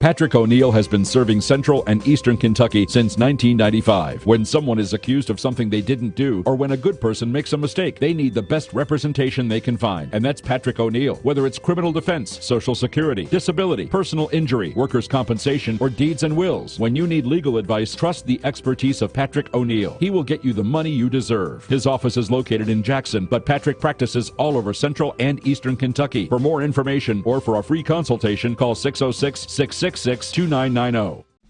Patrick O'Neill has been serving Central and Eastern Kentucky since 1995. When someone is accused of something they didn't do, or when a good person makes a mistake, they need the best representation they can find. And that's Patrick O'Neill. Whether it's criminal defense, Social Security, disability, personal injury, workers' compensation, or deeds and wills, when you need legal advice, trust the expertise of Patrick O'Neill. He will get you the money you deserve. His office is located in Jackson, but Patrick practices all over Central and Eastern Kentucky. For more information or for a free consultation, call 606-666-2990.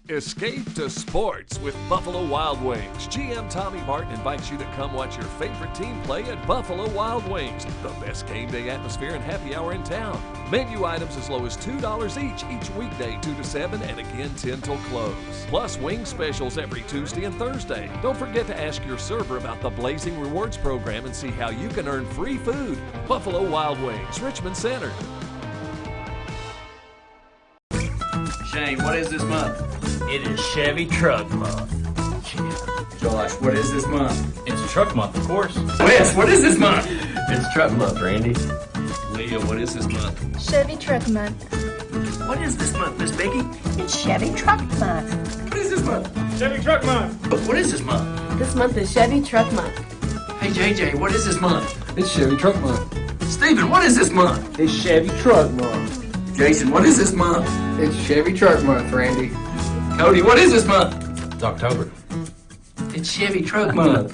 Escape to sports with Buffalo Wild Wings. GM Tommy Martin invites you to come watch your favorite team play at Buffalo Wild Wings, the best game day atmosphere and happy hour in town. Menu items as low as $2 each weekday 2 to 7 and again 10 till close. Plus wing specials every Tuesday and Thursday. Don't forget to ask your server about the Blazing Rewards program and see how you can earn free food. Buffalo Wild Wings, Richmond Center. Shane, what is this month? It is Chevy Truck Month. Josh, what is this month? It's Truck Month, of course. Wes, what is this month? It's Truck Month, Randy. Leah, what is this month? Chevy Truck Month. What is this month, Miss Becky? It's Chevy Truck Month. What is this month? Chevy Truck Month. What is this month? This month is Chevy Truck Month. Hey, JJ, what is this month? It's Chevy Truck Month. Steven, what is this month? It's Chevy Truck Month. Jason, what is this month? It's Chevy Truck Month, Randy. Cody, what is this month? It's October. It's Chevy Truck Month.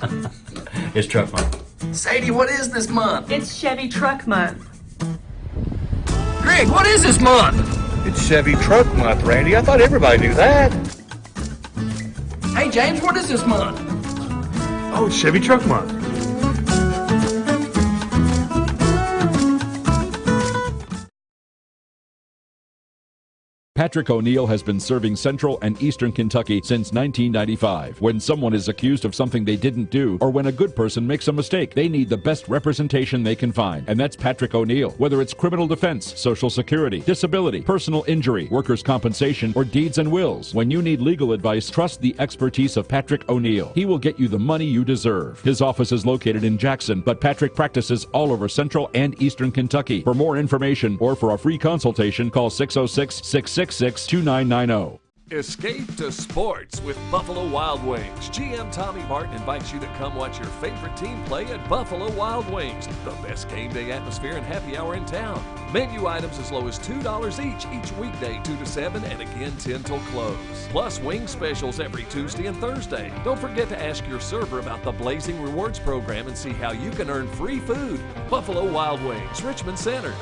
It's Truck Month. Sadie, what is this month? It's Chevy Truck Month. Greg, what is this month? It's Chevy Truck Month, Randy. I thought everybody knew that. Hey, James, what is this month? Oh, it's Chevy Truck Month. Patrick O'Neill has been serving Central and Eastern Kentucky since 1995. When someone is accused of something they didn't do, or when a good person makes a mistake, they need the best representation they can find. And that's Patrick O'Neill. Whether it's criminal defense, Social Security, disability, personal injury, workers' compensation, or deeds and wills, when you need legal advice, trust the expertise of Patrick O'Neill. He will get you the money you deserve. His office is located in Jackson, but Patrick practices all over Central and Eastern Kentucky. For more information or for a free consultation, call 606-666-2990. Escape to sports with Buffalo Wild Wings. GM Tommy Martin invites you to come watch your favorite team play at Buffalo Wild Wings, the best game day atmosphere and happy hour in town. Menu items as low as $2 each weekday 2 to 7 and again 10 till close. Plus wing specials every Tuesday and Thursday. Don't forget to ask your server about the Blazing Rewards program and see how you can earn free food. Buffalo Wild Wings, Richmond Center.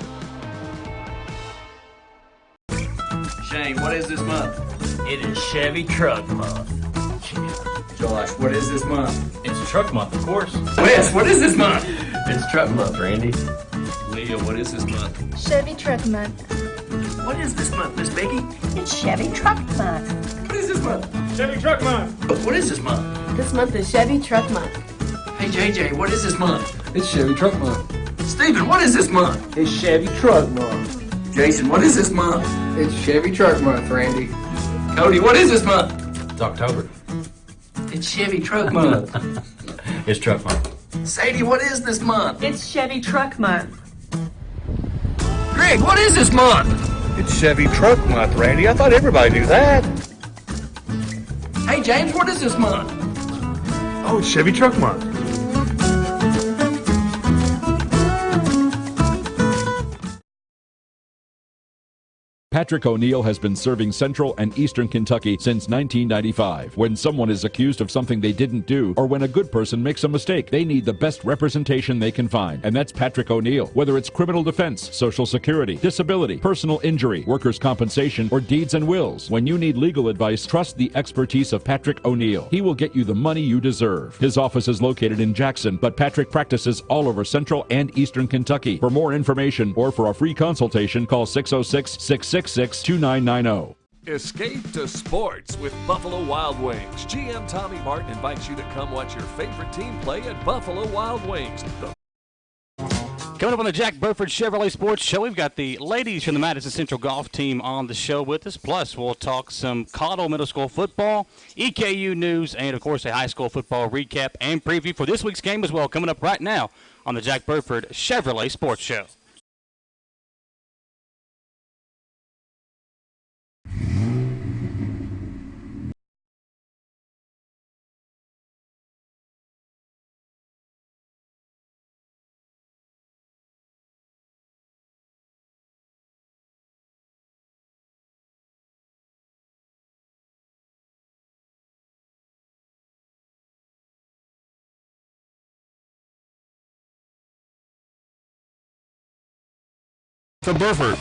Shane, what is this month? It is Chevy Truck Month. Josh, what is this month? It's Truck Month, of course. Wes, what is this month? It's Truck Month, Randy. Leah, what is this month? Chevy Truck Month. What is this month, Miss Becky? It's Chevy Truck Month. What is this month? Chevy Truck Month. What is this month? This month is Chevy Truck Month. Hey, JJ, what is this month? It's Chevy Truck Month. Steven, what is this month? It's Chevy Truck Month. Jason, what is this month? It's Chevy Truck Month, Randy. Cody, what is this month? It's October. It's Chevy Truck Month. It's Truck Month. Sadie, what is this month? It's Chevy Truck Month. Greg, what is this month? It's Chevy Truck Month, Randy. I thought everybody knew that. Hey, James, what is this month? Oh, it's Chevy Truck Month. Patrick O'Neill has been serving Central and Eastern Kentucky since 1995. When someone is accused of something they didn't do, or when a good person makes a mistake, they need the best representation they can find. And that's Patrick O'Neill. Whether it's criminal defense, Social Security, disability, personal injury, workers' compensation, or deeds and wills, when you need legal advice, trust the expertise of Patrick O'Neill. He will get you the money you deserve. His office is located in Jackson, but Patrick practices all over Central and Eastern Kentucky. For more information or for a free consultation, call 606-666-2990. Escape to sports with Buffalo Wild Wings. GM Tommy Martin invites you to come watch your favorite team play at Buffalo Wild Wings. Coming up on the Jack Burford Chevrolet Sports Show, we've got the ladies from the Madison Central Golf Team on the show with us. Plus, we'll talk some Cottle Middle School football, EKU news, and, of course, a high school football recap and preview for this week's game as well, coming up right now on the Jack Burford Chevrolet Sports Show. from Burford.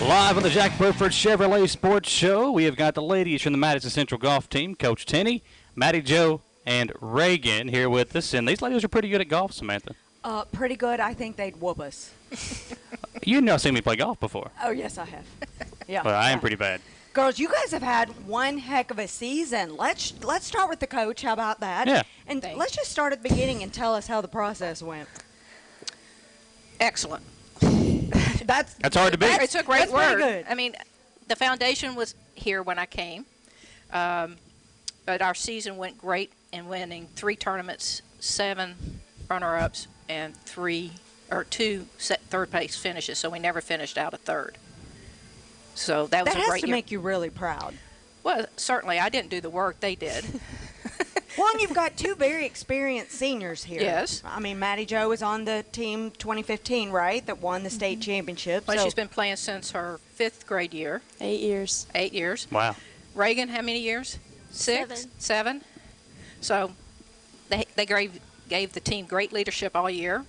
Live on the Jack Burford Chevrolet Sports Show, we have got the ladies from the Madison Central Golf Team, Coach Tenney, Maddie Jo, and Reagan here with us. And these ladies are pretty good at golf, Samantha. Pretty good. I think they'd whoop us. You've not seen me play golf before. Oh, yes, I have. Yeah. Well, I am yeah. pretty bad. Girls, you guys have had one heck of a season. Let's start with the coach. How about that? Yeah. And let's just start at the beginning and tell us how the process went. Excellent. That's hard to beat. It's a great That's pretty word. good. I mean, the foundation was here when I came, but our season went great in winning 3 tournaments, 7 runner-ups, and 2 third-place finishes. So we never finished out of third. So that was a great year. That has to make you really proud. Well, certainly I didn't do the work; they did. Well, and you've got 2 very experienced seniors here. Yes. I mean, Maddie Jo was on the team 2015, right, that won the state championship. Well, so she's been playing since her 5th grade year. 8 years. 8 years. Wow. Reagan, how many years? 6? 7. So they gave the team great leadership all year.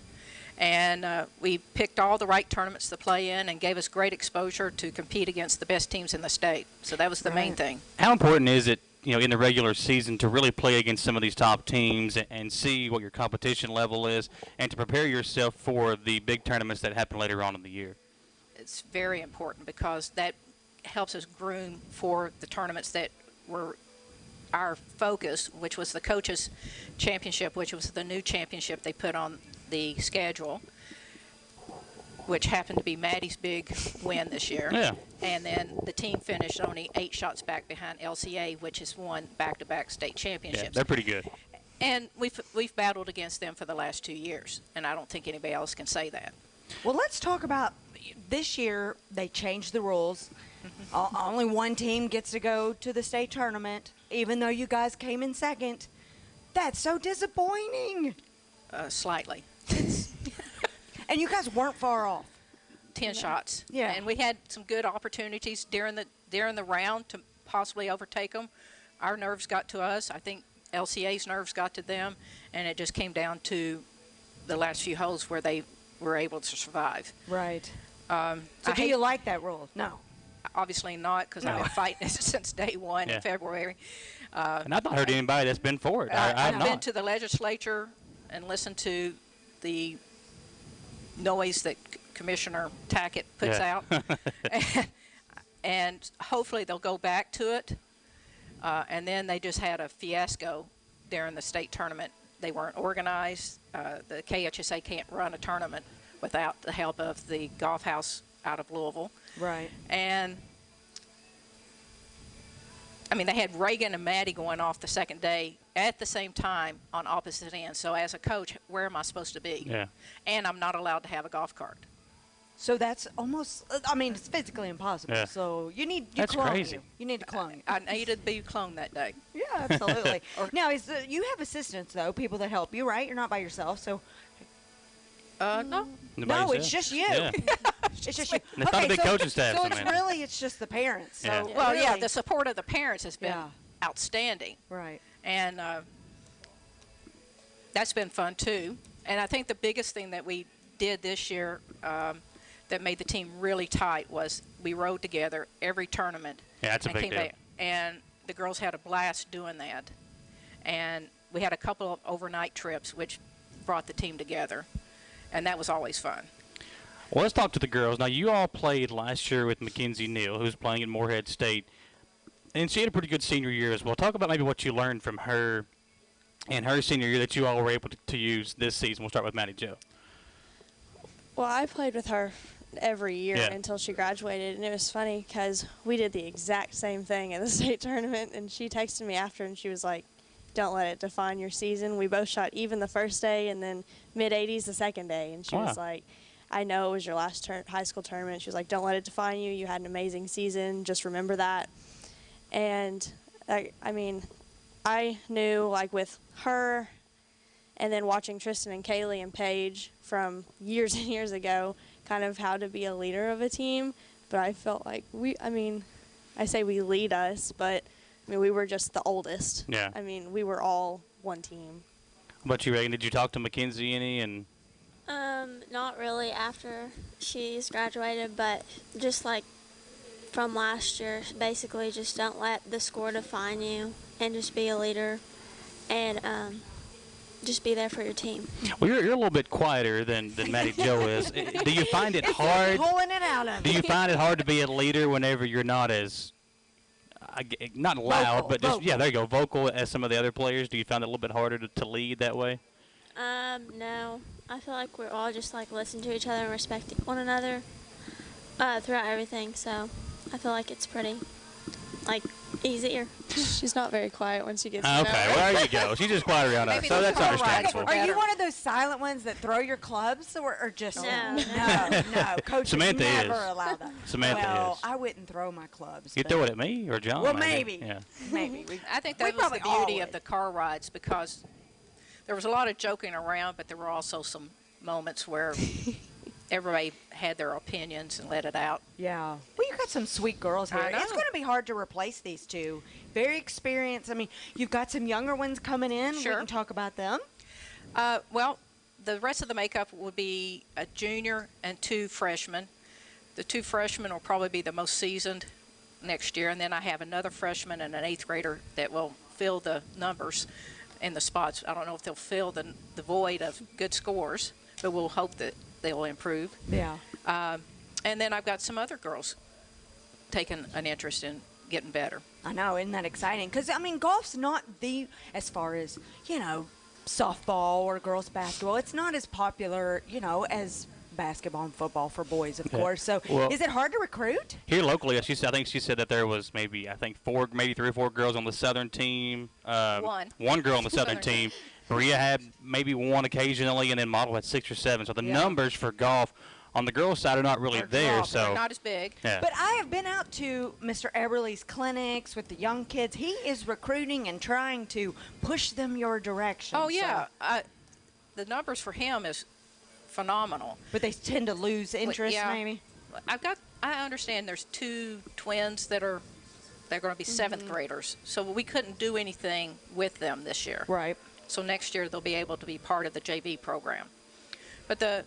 And we picked all the right tournaments to play in and gave us great exposure to compete against the best teams in the state. So that was the main thing. How important is it, in the regular season to really play against some of these top teams and see what your competition level is and to prepare yourself for the big tournaments that happen later on in the year? It's very important because that helps us groom for the tournaments that were our focus, which was the Coaches Championship, which was the new championship they put on the schedule, which happened to be Maddie's big win this year. Yeah. And then the team finished only 8 shots back behind LCA, which has won back-to-back state championships. Yeah, they're pretty good. And we've battled against them for the last 2 years, and I don't think anybody else can say that. Well, let's talk about this year. They changed the rules. Only one team gets to go to the state tournament, even though you guys came in second. That's so disappointing. Slightly. And you guys weren't far off. 10 shots. Yeah. And we had some good opportunities during the round to possibly overtake them. Our nerves got to us. I think LCA's nerves got to them, and it just came down to the last few holes where they were able to survive. Right. So do you like that rule? No. Obviously not, because I've been fighting it since day one in February. And I've not heard anybody that's been for it. I've been to the legislature and listened to the noise that Commissioner Tackett puts out. And hopefully they'll go back to it. And then they just had a fiasco during the state tournament. They weren't organized. The KHSA can't run a tournament without the help of the golf house out of Louisville. Right. And I mean, they had Reagan and Maddie going off the second day at the same time on opposite ends. So as a coach, where am I supposed to be? Yeah. And I'm not allowed to have a golf cart. So that's almost, I mean, it's physically impossible. Yeah. So you need, That's clone crazy. You need to clone. I needed to be cloned that day. Yeah, absolutely. Now, you have assistants, though, people that help you, right? You're not by yourself, so. No. No, it's just you. Yeah. It's just you. And it's not a big coaching staff, So Samantha. it's just the parents. So Yeah. Well, yeah, really- the support of the parents has been outstanding. Right. And that's been fun, too. And I think the biggest thing that we did this year that made the team really tight was we rode together every tournament. Yeah, that's a and big came deal. back. And the girls had a blast doing that. And we had a couple of overnight trips, which brought the team together. And that was always fun. Well, let's talk to the girls. Now, you all played last year with Mackenzie Neal, who's playing at Morehead State. And she had a pretty good senior year as well. Talk about maybe what you learned from her in her senior year that you all were able to use this season. We'll start with Maddie Jo. Well, I played with her every year Yeah. until she graduated, and it was funny because we did the exact same thing at the state tournament, and she texted me after, and she was like, don't let it define your season. We both shot even the first day and then mid-80s the second day, and she was like, I know it was your last high school tournament. She was like, don't let it define you. You had an amazing season. Just remember that. And, I mean, I knew, like, with her and then watching Tristan and Kaylee and Paige from years and years ago, kind of how to be a leader of a team. But I felt like I say we lead us, but, I mean, we were just the oldest. Yeah. I mean, we were all one team. How about you, Reagan? Did you talk to Mackenzie any? And Not really after she's graduated, but just like from last year, basically just don't let the score define you and just be a leader and just be there for your team. Well, you're a little bit quieter than Maddie Jo is. Do you find it hard? Pulling it out of Do you find it hard to be a leader whenever you're not as not loud, vocal, but just vocal. there you go, vocal as some of the other players? Do you find it a little bit harder to lead that way? No. I feel like we're all just like listen to each other and respect one another throughout everything. So I feel like it's pretty like easier. She's not very quiet when she gets Okay, well, there you go. She's just quiet around us, Maybe so the that's car rides understandable. were Are you better. one of those silent ones that throw your clubs, or just No. no? Coach Samantha would never is. allow that. Samantha well, is. I wouldn't throw my clubs. You but- throw it at me or John? Well, maybe. Yeah. Maybe. I think We that was the probably all beauty of would. the car rides because there was a lot of joking around, but there were also some moments where everybody had their opinions and let it out. Yeah. Well, you got some sweet girls here. I know. It's going to be hard to replace these two. Very experienced. I mean, you've got some younger ones coming in. Sure. We can talk about them. Well, the rest of the makeup would be a junior and 2 freshmen. The 2 freshmen will probably be the most seasoned next year, and then I have another freshman and an 8th grader that will fill the numbers in the spots. I don't know if they'll fill the void of good scores, but we'll hope that they'll improve. Yeah. And then I've got some other girls taking an interest in getting better. I know. Isn't that exciting? Because, I mean, golf's not as far as, softball or girls basketball, it's not as popular, as basketball and football for boys, of course. So Well- is it hard to recruit? Here locally, I think she said that there was maybe 3 or 4 girls on the Southern team. One girl on the Southern team. Maria had maybe one occasionally, and then Model had 6 or 7. So the numbers for golf on the girls' side are not really there. They're So not as big. yeah. But I have been out to Mr. Eberly's clinics with the young kids. He is recruiting and trying to push them your direction. Oh, so- yeah. The numbers for him is phenomenal. But they tend to lose interest, yeah. maybe? I understand there's 2 twins they're going to be 7th graders. So we couldn't do anything with them this year. Right. So next year they'll be able to be part of the JV program. But the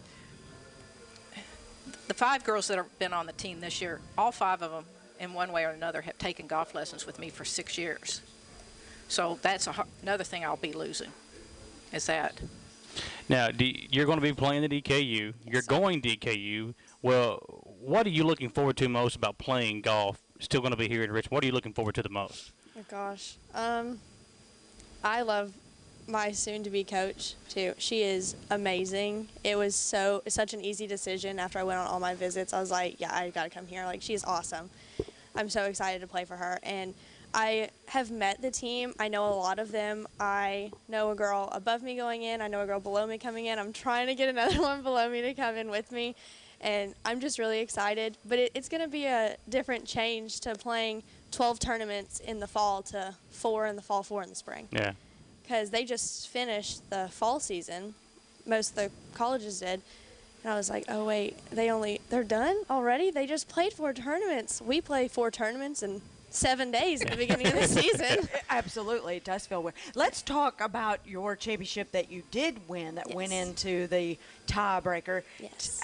5 girls that have been on the team this year, all 5 of them in one way or another have taken golf lessons with me for 6 years. So that's another thing I'll be losing is that. Now, you're going to be playing the DKU. You're going DKU. Well, what are you looking forward to most about playing golf? Still going to be here in Richmond. What are you looking forward to the most? Oh gosh. I love my soon-to-be coach too. She is amazing. It was such an easy decision after I went on all my visits. I was like, yeah, I gotta come here. Like, she's awesome. I'm so excited to play for her. And I have met the team. I know a lot of them. I know a girl above me going in. I know a girl below me coming in. I'm trying to get another one below me to come in with me. And I'm just really excited. But it's going to be a different change to playing 12 tournaments in the fall to 4 in the fall, 4 in the spring. Yeah. Because they just finished the fall season. Most of the colleges did. And I was like, oh, wait, they're done already? They just played 4 tournaments. We play 4 tournaments in 7 days at the beginning of the season. Absolutely. It does feel weird. Let's talk about your championship that you did win that went into the tiebreaker. Yes.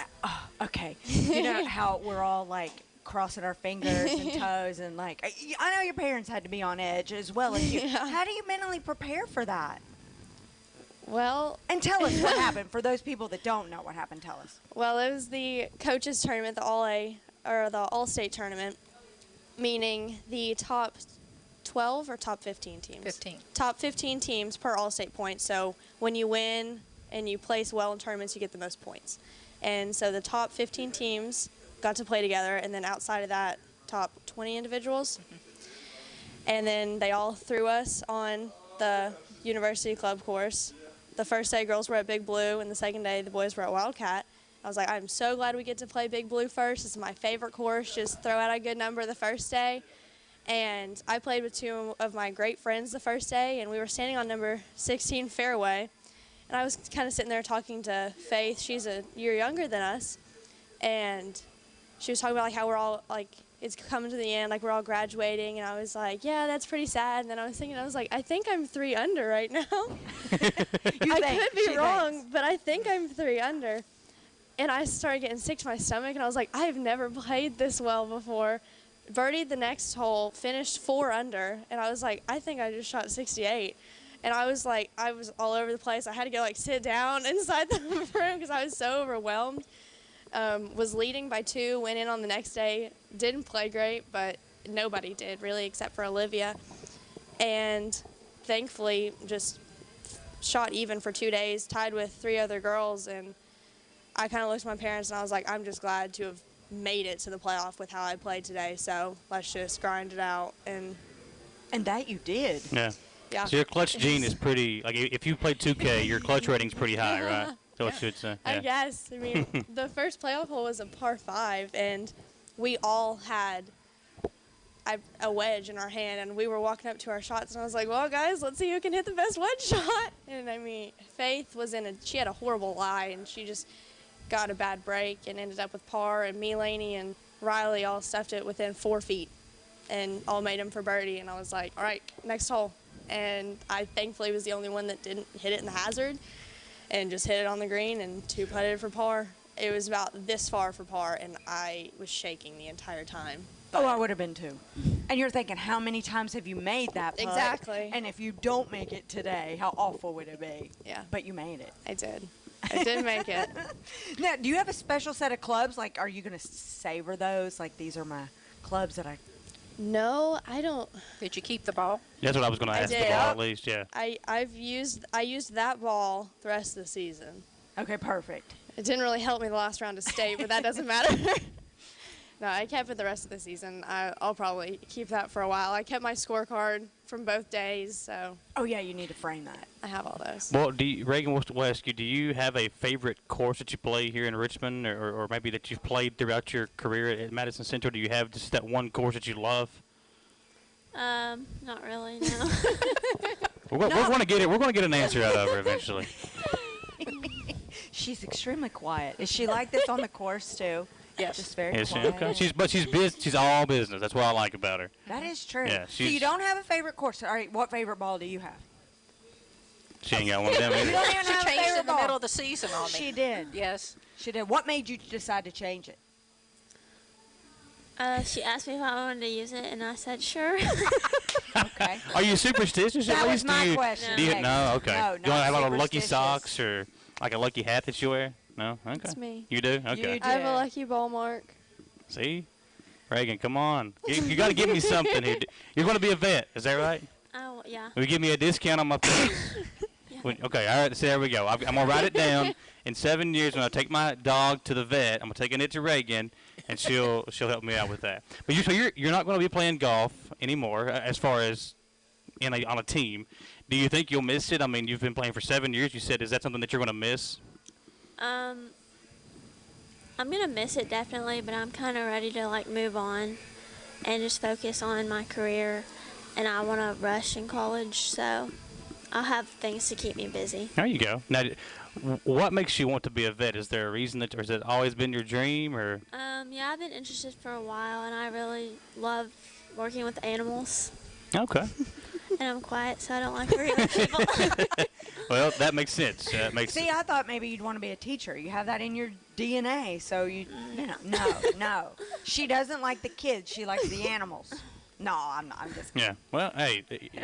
Okay. You know how we're all like crossing our fingers and toes and like, I know your parents had to be on edge as well as you. Yeah. How do you mentally prepare for that? Well, And tell us what happened. For those people that don't know what happened, tell us. well, it was the coaches tournament, the All-State tournament, meaning the top 12 or top 15 teams? 15. Top 15 teams per All-State point. So when you win and you place well in tournaments, you get the most points. And so the top 15 teams got to play together, and then outside of that, top 20 individuals. And then they all threw us on the University Club course. The first day, girls were at Big Blue, and the second day, the boys were at Wildcat. I was like, I'm so glad we get to play Big Blue first. It's my favorite course. Just throw out a good number the first day. And I played with 2 of my great friends the first day, and we were standing on number 16 fairway. And I was kind of sitting there talking to Faith. She's a year younger than us. And she was talking about like how we're all like, it's coming to the end, like we're all graduating. And I was like, yeah, that's pretty sad. And then I was thinking, I was like, I think I'm 3 under right now. I could be wrong, but I think I'm 3 under. and I started getting sick to my stomach, and I was like, I have never played this well before. Birdied the next hole, finished 4 under, and I was like, I think I just shot 68. And I was all over the place. I had to go sit down inside the room because I was so overwhelmed. Was leading by 2, went in on the next day, didn't play great, but nobody did really except for Olivia. And thankfully just shot even for 2 days, tied with 3 other girls, and I kind of looked at my parents and I was like, I'm just glad to have made it to the playoff with how I played today, so let's just grind it out. And that you did. Yeah. Yeah. So your clutch gene is pretty, if you played 2K, your clutch rating's pretty high, right? That's what you should say. Yeah. I guess. I mean, the first playoff hole was a par 5, and we all had a wedge in our hand, and we were walking up to our shots, and I was like, well, guys, let's see who can hit the best wedge shot. And, I mean, Faith was she had a horrible lie, and she just got a bad break and ended up with par, and me, Laney, and Riley all stuffed it within 4 feet and all made them for birdie. And I was like, all right, next hole. And I thankfully was the only one that didn't hit it in the hazard and just hit it on the green and 2-putted for par. It was about this far for par, and I was shaking the entire time. Oh, I would have been too. And you're thinking, how many times have you made that putt? Exactly. And if you don't make it today, how awful would it be? Yeah. But you made it. I did. I did make it. Now, do you have a special set of clubs? Like, are you going to savor those? Like, these are my clubs that I... No, I don't. Did you keep the ball? That's what I was going to ask, the ball at least, yeah. I used that ball the rest of the season. Okay, perfect. It didn't really help me the last round of state, but that doesn't matter. No, I kept it the rest of the season. I'll probably keep that for a while. I kept my scorecard from both days, so. Oh, yeah, you need to frame that. I have all those. Well, Reagan, we'll ask you, do you have a favorite course that you play here in Richmond, or maybe that you've played throughout your career at Madison Central? Do you have just that one course that you love? Not really, no. We're going to get it. We're going to get an answer out of her eventually. She's extremely quiet. Is she like this on the course, too? Yes. Just very Is she? quiet. Okay. She's all business. That's what I like about her. That is true. Yeah, so you don't have a favorite course. All right, what favorite ball do you have? She ain't got one of them You either. don't even She have a changed favorite in the ball. middle of the season on me. She did. Yes. She did. What made you decide to change it? She asked me if I wanted to use it, and I said sure. Okay. Are you superstitious at That was least? my Do you, question. Do you, Next. no, okay. No, Do you have a lot of lucky superstitious. socks or like a lucky hat that you wear? No? Okay. That's me. You do? Okay. You I have a did. lucky ball mark. See? Reagan, come on. You got to give me something here. You're going to be a vet. Is that right? Oh, yeah. Will you give me a discount on my purse? Okay, all right, so there we go. I'm going to write it down. In 7 years, when I take my dog to the vet, I'm going to take it to Reagan, and she'll help me out with that. But you're not going to be playing golf anymore as far as on a team. Do you think you'll miss it? I mean, you've been playing for 7 years. You said, is that something that you're going to miss? I'm gonna miss it definitely, but I'm kind of ready to move on and just focus on my career. And I want to rush in college, so I'll have things to keep me busy. There you go. Now, what makes you want to be a vet? Is there a reason or has it always been your dream, or? Yeah, I've been interested for a while, and I really love working with animals. Okay. And I'm quiet, so I don't like working with people. Well, that makes sense. See, I thought maybe you'd want to be a teacher. You have that in your DNA, so no. She doesn't like the kids. She likes the animals. No, I'm not. I'm just kidding. Yeah. Well, hey.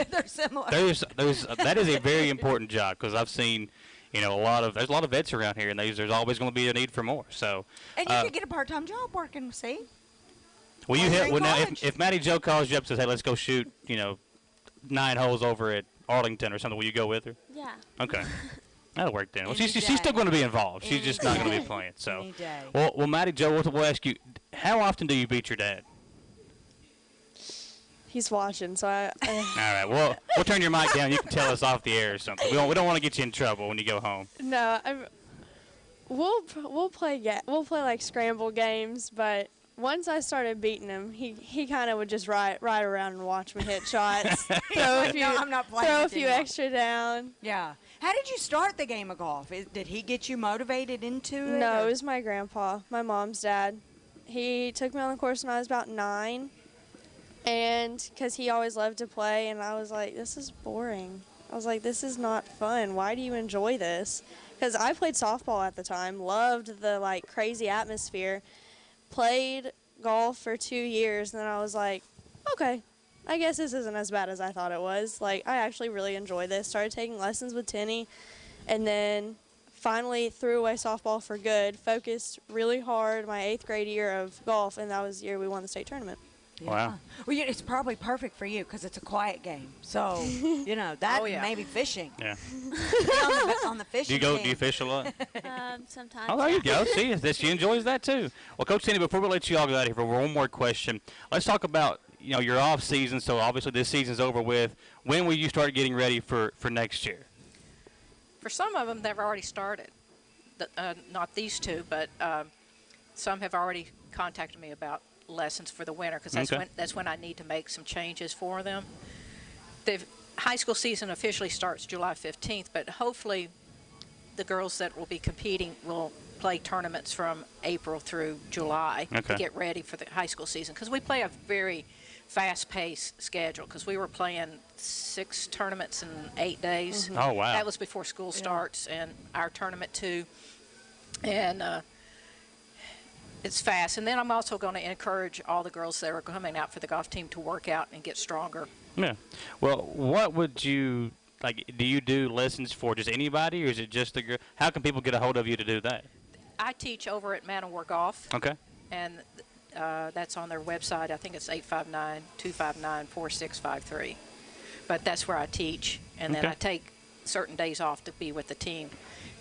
They're similar. That is a very important job because I've seen, there's a lot of vets around here, and there's always going to be a need for more. So. And you could get a part-time job working. See. Well, now college. if Matty Joe calls you up and says, hey, let's go shoot, 9 holes over at Arlington or something, will you go with her? Yeah. Okay. That'll work then. Well, Any she's day. still going to be involved. She's Any just not going to day. be playing. So. Any day. Well, Matty Joe, we'll ask you, how often do you beat your dad? He's watching, so I All right. Well, we'll turn your mic down. You can tell us off the air or something. We don't want to get you in trouble when you go home. no. We'll play like scramble games, but once I started beating him, he kind of would just ride around and watch me hit shots, throw a few, I'm not playing throw a with few you. extra down. Yeah. How did you start the game of golf? Did he get you motivated into it? No, or- it was my grandpa, my mom's dad. He took me on the course when I was about 9, and because he always loved to play, and I was like, this is boring. I was like, this is not fun. Why do you enjoy this? Because I played softball at the time, loved the like crazy atmosphere, played golf for 2 years, and then I was like, okay, I guess this isn't as bad as I thought it was. Like, I actually really enjoy this. Started taking lessons with Tenny, and then finally threw away softball for good, focused really hard my 8th grade year of golf, and that was the year we won the state tournament. Yeah. Wow. Well, it's probably perfect for you because it's a quiet game. So, that maybe fishing. Yeah. on the fishing Do team. you fish a lot? Sometimes. Oh, there you go. See, she enjoys that too. Well, Coach Cindy, before we let you all go out of here for one more question, let's talk about your off season. So obviously this season's over with. When will you start getting ready for next year? For some of them, they've already started. Not these two, but some have already contacted me about lessons for the winter because that's when I need to make some changes for them. The high school season officially starts July 15th, but hopefully the girls that will be competing will play tournaments from April through July to get ready for the high school season because we play a very fast-paced schedule because we were playing 6 tournaments in 8 days. Mm-hmm. Oh, wow. That was before school starts, and our tournament too. And it's fast. And then I'm also going to encourage all the girls that are coming out for the golf team to work out and get stronger. Yeah. Well, what would you, do you do lessons for just anybody, or is it just the girl? How can people get a hold of you to do that? I teach over at Man of War Golf. Okay. And that's on their website. I think it's 859-259-4653. But that's where I teach. And then I take certain days off to be with the team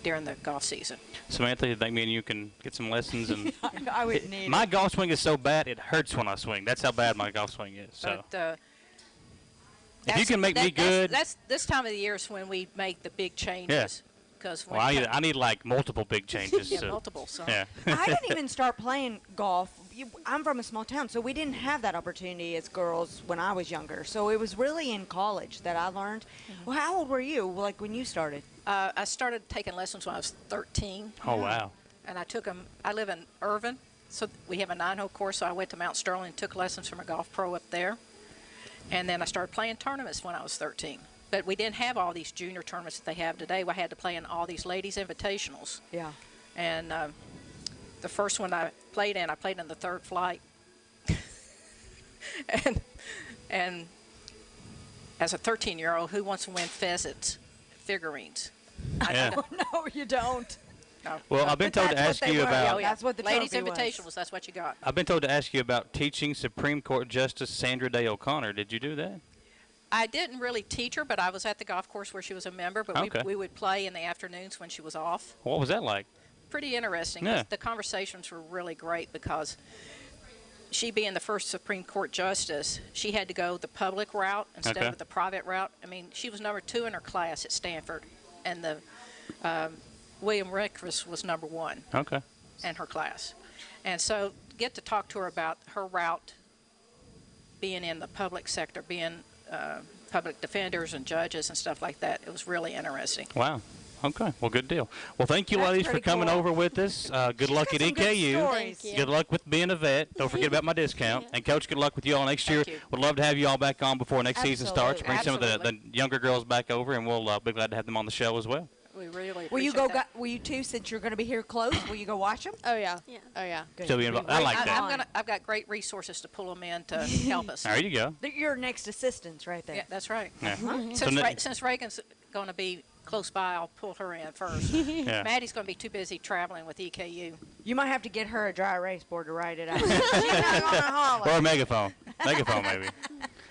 during the golf season. Samantha, you think me and you can get some lessons? And I would need my golf swing is so bad it hurts when I swing. That's how bad my golf swing is. So but, if you can make me good, that's this time of the year is when we make the big changes. Yeah. Because I need like multiple big changes. Yeah, multiple. So. Yeah. I didn't even start playing golf. I'm from a small town, so we didn't have that opportunity as girls when I was younger. So it was really in college that I learned. Well, how old were you, like when you started? I started taking lessons when I was 13. Oh, wow. And I took them. I live in Irvin, so we have a 9-hole course. So I went to Mount Sterling and took lessons from a golf pro up there. And then I started playing tournaments when I was 13. But we didn't have all these junior tournaments that they have today. We had to play in all these ladies' invitationals. Yeah. And the first one I played in the third flight. and as a 13-year-old, who wants to win pheasants, figurines? Yeah. No, you don't. No. Well, I've been told to ask you about. That's what the ladies' trophy was. invitationals. That's what you got. I've been told to ask you about teaching Supreme Court Justice Sandra Day O'Connor. Did you do that? I didn't really teach her, but I was at the golf course where she was a member. But we would play in the afternoons when she was off. What was that like? Pretty interesting. Yeah. The conversations were really great because she being the first Supreme Court justice, she had to go the public route instead of the private route. I mean, she was number 2 in her class at Stanford, and the William Rehnquist was number 1 in her class. And so get to talk to her about her route being in the public sector, being public defenders and judges and stuff like that. It was really interesting. Wow. Okay. Well, good deal. Well, thank you, ladies, for coming over with us. Good luck at EKU. Thank you. Good luck with being a vet. Don't forget about my discount. And, Coach, good luck with you all next year. Would love to have you all back on before next season starts. Bring some of the younger girls back over, and we'll be glad to have them on the show as well. We really appreciate Will you go? that. Will you too? Since you're going to be here close, will you go watch them? Oh, yeah. Yeah. Oh, yeah. Still be involved. I like that. I've got great resources to pull them in to help us. There you go. Your next assistants right there. Yeah, that's right. Yeah. Since Reagan's going to be close by, I'll pull her in first. Yeah. Maddie's going to be too busy traveling with EKU. You might have to get her a dry erase board to write it out. She's not going to holler. Or a megaphone. Megaphone, maybe.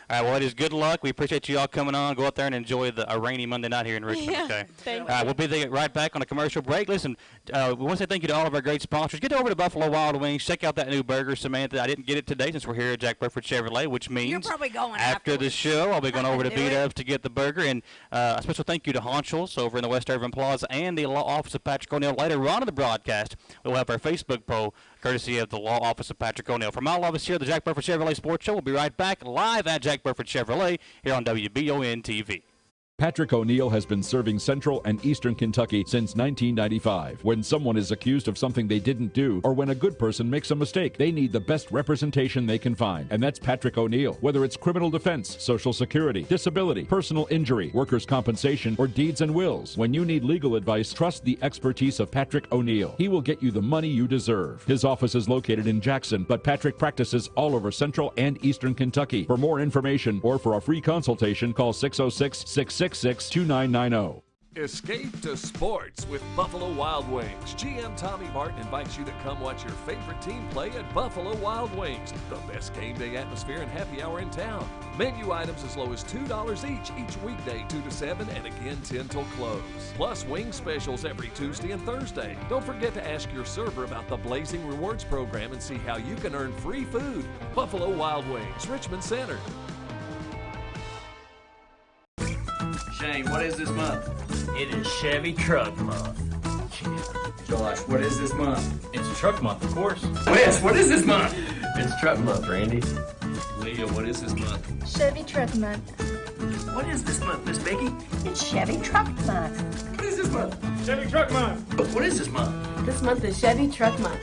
All right, well, it is good luck. We appreciate you all coming on. Go out there and enjoy a rainy Monday night here in Richmond, okay? Thank you. We'll be right back on a commercial break. Listen, we want to say thank you to all of our great sponsors. Get over to Buffalo Wild Wings. Check out that new burger, Samantha. I didn't get it today since we're here at Jack Burford Chevrolet, which means You're probably going after the show, I'll be going over to Do B-Dubs to get the burger. And a special thank you to Honchels over in the West Irvin Plaza and the Law Office of Patrick O'Neill. Later on in the broadcast, we'll have our Facebook poll courtesy of the Law Office of Patrick O'Neill. From all of us here at the Jack Burford Chevrolet Sports Show, we'll be right back live at Jack Burford Chevrolet here on WBON TV. Patrick O'Neill has been serving Central and Eastern Kentucky since 1995. When someone is accused of something they didn't do, or when a good person makes a mistake, they need the best representation they can find. And that's Patrick O'Neill. Whether it's criminal defense, Social Security, disability, personal injury, workers' compensation, or deeds and wills, when you need legal advice, trust the expertise of Patrick O'Neill. He will get you the money you deserve. His office is located in Jackson, but Patrick practices all over Central and Eastern Kentucky. For more information or for a free consultation, call 606-666-2990. Escape to sports with Buffalo Wild Wings. GM Tommy Martin invites you to come watch your favorite team play at Buffalo Wild Wings, the best game day atmosphere and happy hour in town. Menu items as low as $2 each weekday 2 to 7 and again 10 till close. Plus wing specials every Tuesday and Thursday. Don't forget to ask your server about the Blazing Rewards program and see how you can earn free food. Buffalo Wild Wings, Richmond Center. Shane, what is this month? It is Chevy Truck Month. Josh, what is this month? It's Truck Month, of course. Wes, what is this month? It's Truck Month, Randy. Leah, what is this month? Chevy Truck Month. What is this month, Miss Becky? It's Chevy Truck Month. What is this month? Chevy Truck Month. What is this month? This month is Chevy Truck Month.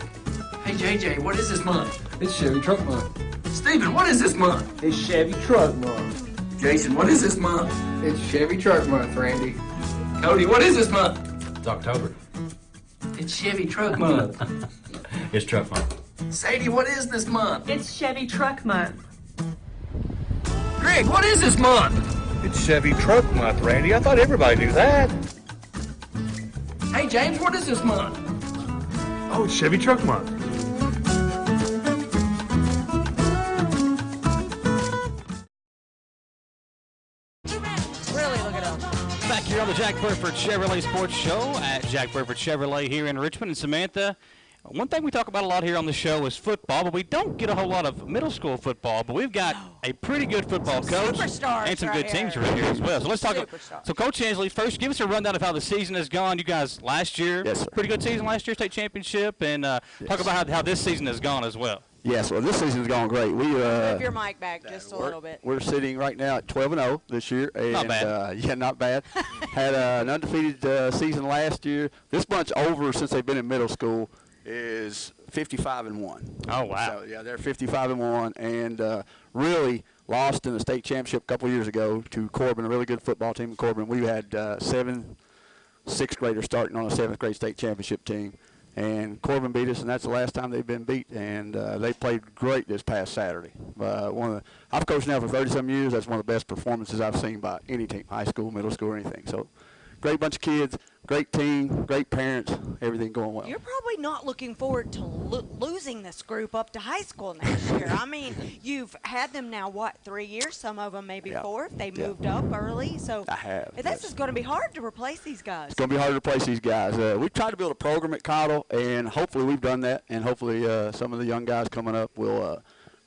Hey, JJ, what is this month? It's Chevy Truck Month. Steven, what is this month? It's Chevy Truck Month. Jason, what is this month? It's Chevy Truck Month, Randy. Cody, what is this month? It's October. It's Chevy Truck Month. It's Truck Month. Sadie, what is this month? It's Chevy Truck Month. Greg, what is this month? It's Chevy Truck Month, Randy. I thought everybody knew that. Hey, James, what is this month? Oh, it's Chevy Truck Month. Back here on the Jack Burford Chevrolet Sports Show at Jack Burford Chevrolet here in Richmond. And Samantha, one thing we talk about a lot here on the show is football, but we don't get a whole lot of middle school football. But we've got a pretty good football coach superstars and some right good teams here. right here as well. So let's talk. Superstars. So Coach Ansley, first, give us a rundown of how the season has gone. You guys last year, Yes, sir. pretty good season last year, state championship, and talk about how this season has gone as well. Yes, well, this season's gone great. Move your mic back just a little bit. We're sitting right now at 12-0 this year. And, Not bad. Yeah, not bad. Had an undefeated season last year. This bunch over since they've been in middle school is 55-1. Oh, wow. So, yeah, they're 55-1 and really lost in the state championship a couple years ago to Corbin, a really good football team in Corbin. We had 7 sixth graders starting on a 7th grade state championship team. And Corbin beat us, and that's the last time they've been beat. And they played great this past Saturday. I've coached now for 30-some years. That's one of the best performances I've seen by any team, high school, middle school, or anything. So, great bunch of kids, great team, great parents, everything going well. You're probably not looking forward to losing this group up to high school next year. I mean, you've had them now, 3 years? Some of them maybe 4 if they moved up early. So I have. This is going to be hard to replace these guys. It's going to be hard to replace these guys. We've tried to build a program at Cottle, and hopefully we've done that. And hopefully some of the young guys coming up will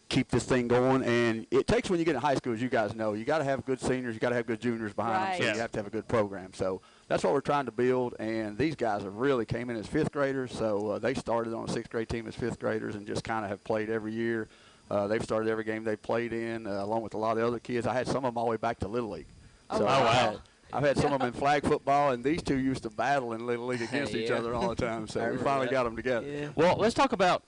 keep this thing going. And it takes, when you get in high school, as you guys know, you got to have good seniors, you got to have good juniors behind them, so you have to have a good program. So that's what we're trying to build, and these guys have really came in as 5th graders. So they started on a 6th grade team as 5th graders and just kind of have played every year. They've started every game they played in, along with a lot of other kids. I had some of them all the way back to Little League. So wow. I've had some of them in flag football, and these two used to battle in Little League against each other all the time. So we finally got them together. Yeah. Well, let's talk about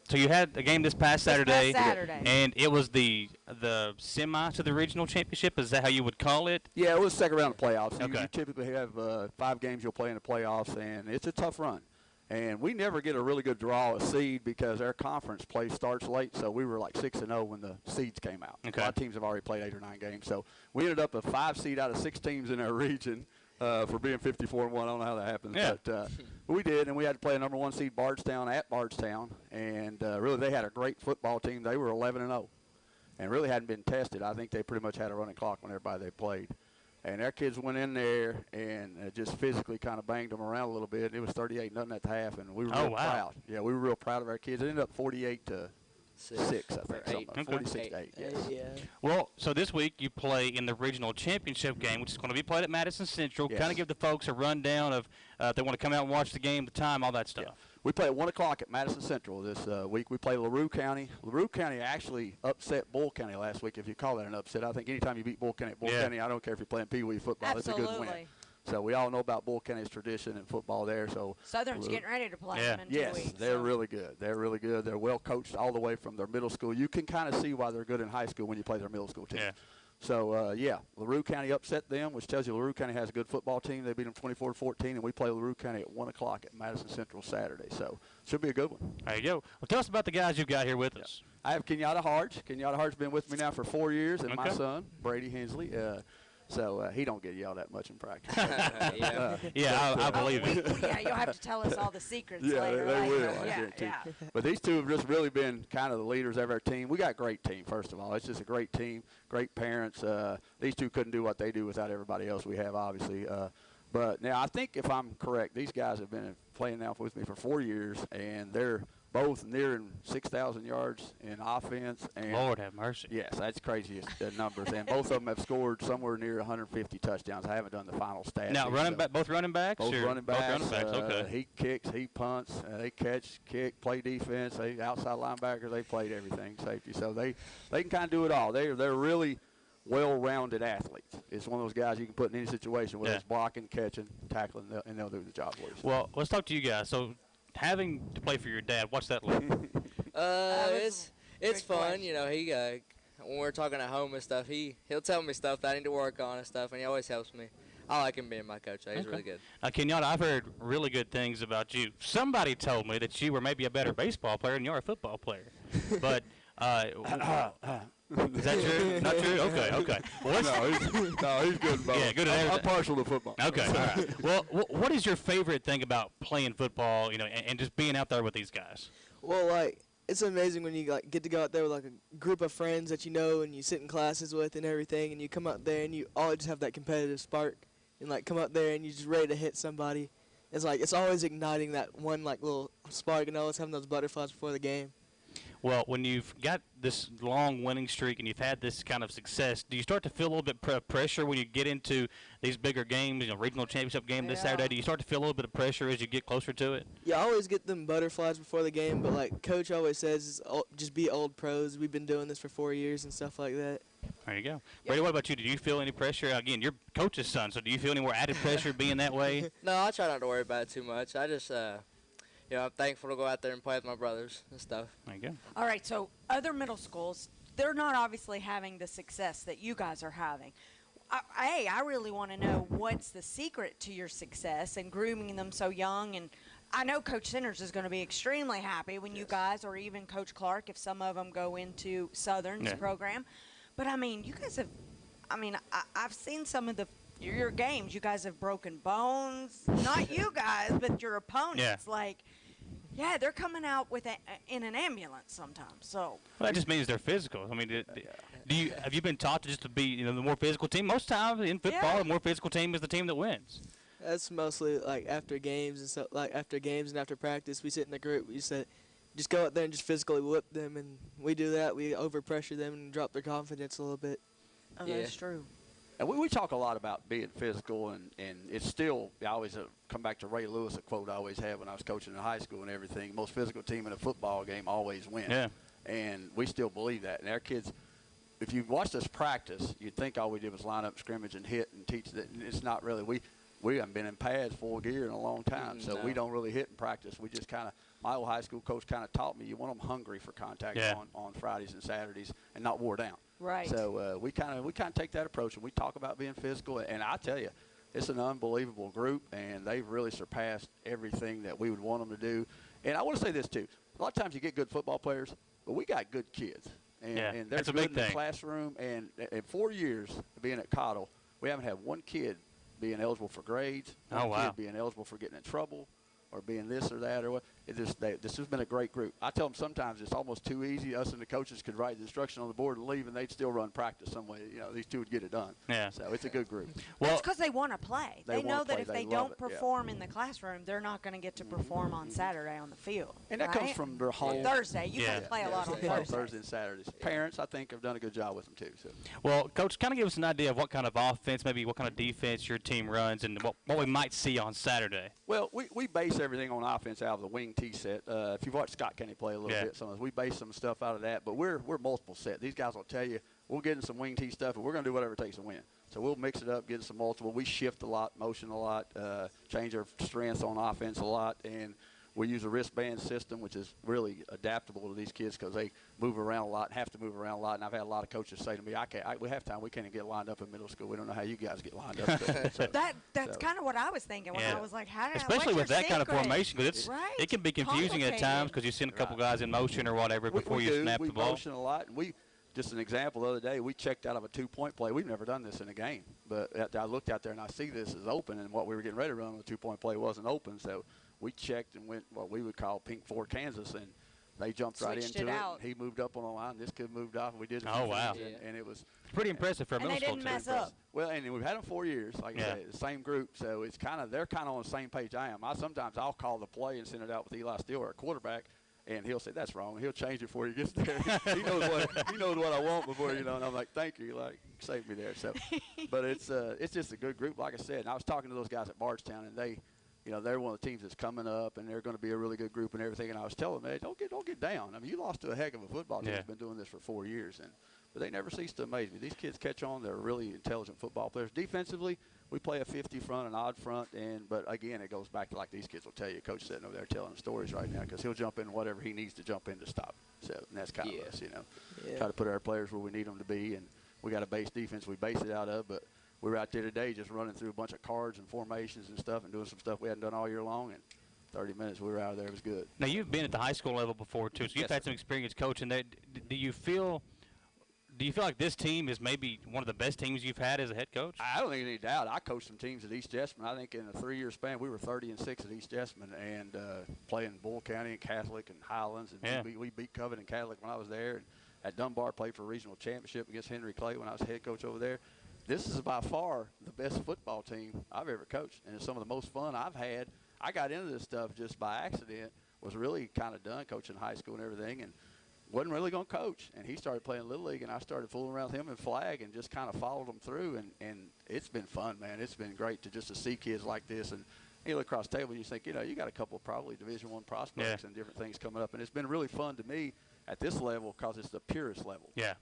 so you had a game this past Saturday, and it was the semi to the regional championship. Is that how you would call it? Yeah, it was the second round of playoffs. Okay. You typically have 5 games you'll play in the playoffs, and it's a tough run. And we never get a really good draw a seed because our conference play starts late, so we were like 6-0 when the seeds came out. Okay. A lot of teams have already played 8 or 9 games. So we ended up a 5 seed out of 6 teams in our region for being 54-1. I don't know how that happens, but we did, and we had to play a number 1 seed Bardstown at Bardstown, and really they had a great football team. They were 11-0 and really hadn't been tested. I think they pretty much had a running clock on everybody they played. And our kids went in there and just physically kind of banged them around a little bit. It was 38-0 at the half, and we were real proud. Yeah, we were real proud of our kids. It ended up 48-0 6, I think. Eight. Something. 46-8. Yes. Yeah. Well, so this week you play in the regional championship game, which is going to be played at Madison Central. Yes. Kind of give the folks a rundown of if they want to come out and watch the game, the time, all that stuff. Yeah. We play at 1 o'clock at Madison Central this week. We play LaRue County. LaRue County actually upset Bull County last week, if you call that an upset. I think anytime you beat Bull County at Bull County, I don't care if you're playing Pee Wee football, Absolutely. it's a good win. So we all know about Bull County's tradition in football there. So Southern's getting ready to play them in 2 yes, weeks. they're really good. They're really good. They're well coached all the way from their middle school. You can kind of see why they're good in high school when you play their middle school team. Yeah. So, LaRue County upset them, which tells you LaRue County has a good football team. They beat them 24-14, and we play LaRue County at 1 o'clock at Madison Central Saturday. So should be a good one. There you go. Well, tell us about the guys you've got here with us. I have Kenyatta Harts. Kenyatta Harts been with me now for 4 years, and my Okay. son, Brady Hensley. So he don't get yelled at much in practice. I believe it. Yeah, you'll have to tell us all the secrets Yeah, later. they will. Yeah, I guarantee. yeah. But these two have just really been kind of the leaders of our team. We got a great team, first of all. It's just a great team, great parents. These two couldn't do what they do without everybody else we have, obviously. But now I think if I'm correct, these guys have been playing now with me for 4 years, and they're both nearing 6,000 yards in offense. And Lord have mercy. Yes, that's crazy numbers. And both of them have scored somewhere near 150 touchdowns. I haven't done the final stats. Now, both running backs? Both running backs. Both running backs, okay. He kicks, he punts, they catch, kick, play defense. They outside linebackers, they played everything, safety. So they can kind of do it all. They're really well-rounded athletes. It's one of those guys you can put in any situation, whether it's blocking, catching, tackling, and they'll do the job for you. Well, let's talk to you guys. So having to play for your dad, what's that like? It's fun. You know, he when we're talking at home and stuff, he'll tell me stuff that I need to work on and stuff, and he always helps me. I like him being my coach. He's really good. Kenyatta, I've heard really good things about you. Somebody told me that you were maybe a better baseball player than you are a football player. But is that true? Not true? Okay. Well, he's good. Yeah, good at everything. I'm partial to football. Okay, all right. Well, what is your favorite thing about playing football? You know, and just being out there with these guys. Well, it's amazing when you get to go out there with a group of friends that you know and you sit in classes with and everything, and you come out there and you always have that competitive spark, and come out there and you're just ready to hit somebody. It's always igniting that one little spark, and always having those butterflies before the game. Well, when you've got this long winning streak and you've had this kind of success, do you start to feel a little bit pressure when you get into these bigger games, regional championship game this Saturday? Do you start to feel a little bit of pressure as you get closer to it? Yeah, I always get them butterflies before the game, but Coach always says, just be old pros. We've been doing this for 4 years and stuff like that. There you go. Brady, what about you? Do you feel any pressure? Again, you're coach's son, so do you feel any more added pressure being that way? No, I try not to worry about it too much. I just, I'm thankful to go out there and play with my brothers and stuff. There you go. All right, so other middle schools, they're not obviously having the success that you guys are having. I really want to know what's the secret to your success and grooming them so young. And I know Coach Centers is going to be extremely happy when you guys, or even Coach Clark, if some of them go into Southern's program. But, you guys have – I've seen some of your games. You guys have broken bones. Not you guys, but your opponents. Yeah. They're coming out in an ambulance sometimes. So Well, that just means they're physical. Have you been taught to be the more physical team? Most times in football, the more physical team is the team that wins. That's mostly after games and stuff. After games and after practice, we sit in the group. We said, just go out there and just physically whip them, and we do that. We overpressure them and drop their confidence a little bit. Oh, that's true. And we talk a lot about being physical, and it's still, I always come back to Ray Lewis, a quote I always had when I was coaching in high school and everything, most physical team in a football game always wins. Yeah. And we still believe that. And our kids, if you watched us practice, you'd think all we did was line up, scrimmage, and hit and teach that. And it's not really. We haven't been in pads, full gear in a long time, so we don't really hit in practice. We just kind of, my old high school coach kind of taught me, you want them hungry for contact on Fridays and Saturdays and not wore down. Right. So we kind of take that approach, and we talk about being physical. And I tell you, it's an unbelievable group, and they've really surpassed everything that we would want them to do. And I want to say this too: a lot of times you get good football players, but we got good kids, and they're good in the classroom. And in 4 years of being at Cottle, we haven't had one kid being eligible for grades, one kid being eligible for getting in trouble. or being this or that or what. This has been a great group. I tell them sometimes it's almost too easy. Us and the coaches could write the instruction on the board and leave, and they'd still run practice some way. You know, these two would get it done. Yeah. So it's a good group. Well, it's because they want to play. They know that if they don't it, perform in the classroom, they're not going to get to perform on Saturday on the field. And that comes from their whole Thursday. You can play a lot on Thursday and Saturdays. Parents, I think, have done a good job with them too. So. Well, Coach, kind of give us an idea of what kind of offense, maybe what kind of defense your team runs, and what we might see on Saturday. Well, we base everything on offense out of the wing tee set. If you've watched Scott Kenny play a little bit, we base some stuff out of that. But we're multiple set. These guys will tell you we'll get in some wing tee stuff, and we're going to do whatever it takes to win. So we'll mix it up, get in some multiple. We shift a lot, motion a lot, change our strengths on offense a lot, and we use a wristband system, which is really adaptable to these kids because they move around a lot, have to move around a lot. And I've had a lot of coaches say to me, we have time. We can't even get lined up in middle school. We don't know how you guys get lined up. That's kind of what I was thinking when I was like, how did especially with that kind of formation, because it can be confusing at times because you send a couple guys in motion or whatever before you snap the ball. We motion a lot, and just an example, the other day, we checked out of a two-point play. We've never done this in a game. But I looked out there, and I see this is open, and what we were getting ready to run on the two-point play wasn't open. So we checked and went what we would call Pink 4 Kansas, and they jumped right into it. He moved up on the line. This kid moved off. We did it. Oh, wow. And it was pretty impressive for a middle school team. And they didn't mess up. Well, and we've had them 4 years, like I said, the same group. So it's they're kind of on the same page I am. Sometimes I'll call the play and send it out with Eli Steele, our quarterback, and he'll say, that's wrong. He'll change it before he gets there. he knows what I want before, and I'm like, thank you. Like, save me there. So, but it's just a good group, like I said. And I was talking to those guys at Bardstown, and they're one of the teams that's coming up, and they're going to be a really good group and everything. And I was telling them, hey, don't get down. I mean, you lost to a heck of a football team that's been doing this for 4 years, but they never cease to amaze me. These kids catch on. They're really intelligent football players. Defensively, we play a 50 front, an odd front, but again, it goes back to like these kids will tell you. Coach sitting over there telling stories right now because he'll jump in whatever he needs to jump in to stop. So and that's kind of us, Try to put our players where we need them to be, and we got a base defense we base it out of, but we were out there today just running through a bunch of cards and formations and stuff and doing some stuff we hadn't done all year long, and 30 minutes we were out of there. It was good. Now, you've been at the high school level before, too, so you've had some experience coaching there. Do you feel like this team is maybe one of the best teams you've had as a head coach? I don't think there's any doubt. I coached some teams at East Jessamine. I think in a 3-year span, we were 30-6 at East Jessamine and playing Bull County and Catholic and Highlands. And we beat Covington Catholic when I was there. And at Dunbar, played for a regional championship against Henry Clay when I was head coach over there. This is by far the best football team I've ever coached, and it's some of the most fun I've had. I got into this stuff just by accident, was really kind of done coaching high school and everything, and wasn't really going to coach. And he started playing Little League, and I started fooling around with him in flag and just kind of followed him through, and it's been fun, man. It's been great to see kids like this. And you look across the table and you think, you got a couple of probably Division I prospects and different things coming up, and it's been really fun to me at this level because it's the purest level. Yeah.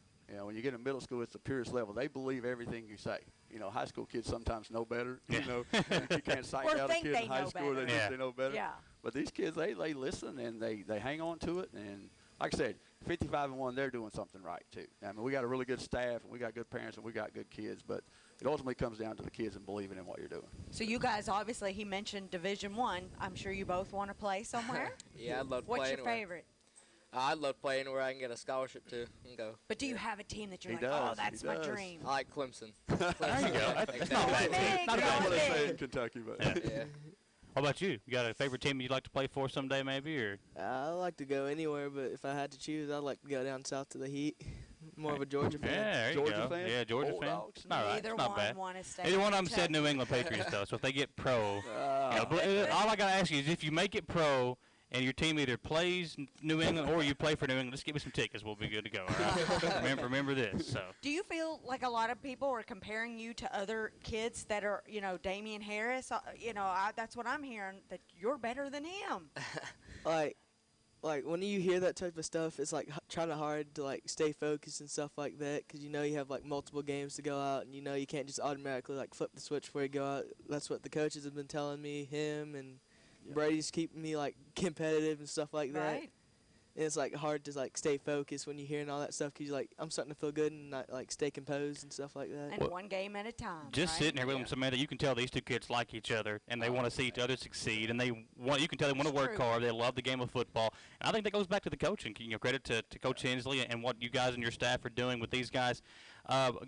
When you get in middle school, it's the purest level. They believe everything you say. High school kids sometimes know better. You can't psych out a kid in high school. They think they know better. Yeah. But these kids, they listen and they hang on to it. And like I said, 55-1, they're doing something right too. I mean, we got a really good staff, and we got good parents, and we got good kids. But it ultimately comes down to the kids and believing in what you're doing. So you guys, obviously, he mentioned Division I. I'm sure you both want to play somewhere. Yeah, I'd love to play What's your anywhere. favorite? I'd love to play anywhere I can get a scholarship to and go. But do you have a team that you're He like, does, oh, that's he my does. dream? I like Clemson. There you go. That's not bad. Not what they say in Kentucky, but Yeah. What about you? You got a favorite team you'd like to play for someday, maybe, or? I like to go anywhere, but if I had to choose, I'd like to go down south to the Heat. More of a Georgia fan. Yeah, there you Georgia go. fan? Yeah, Georgia fan. Bulldogs? It's not right. Neither It's not one bad. want to stay Either one of them in said New Kentucky. England Patriots, though. So if they get pro, all I got to ask you is if you make it pro and your team either plays New England or you play for New England, just give me some tickets. We'll be good to go. All right? remember this. So. Do you feel like a lot of people are comparing you to other kids that are, Damian Harris? That's what I'm hearing, that you're better than him. Like when you hear that type of stuff, it's like trying to hard to like stay focused and stuff like that, because you have like multiple games to go out, and you can't just automatically like flip the switch before you go out. That's what the coaches have been telling me, him and Brady's keeping me like competitive and stuff like that. Right. And it's like hard to like stay focused when you're hearing all that stuff, because you're like, I'm starting to feel good and not like stay composed and stuff like that. And one game at a time. Just sitting here with them, Samantha, you can tell these two kids like each other, and they want to see each other succeed, and you can tell they want to work hard. They love the game of football, and I think that goes back to the coaching. Credit to Coach Hensley and what you guys and your staff are doing with these guys.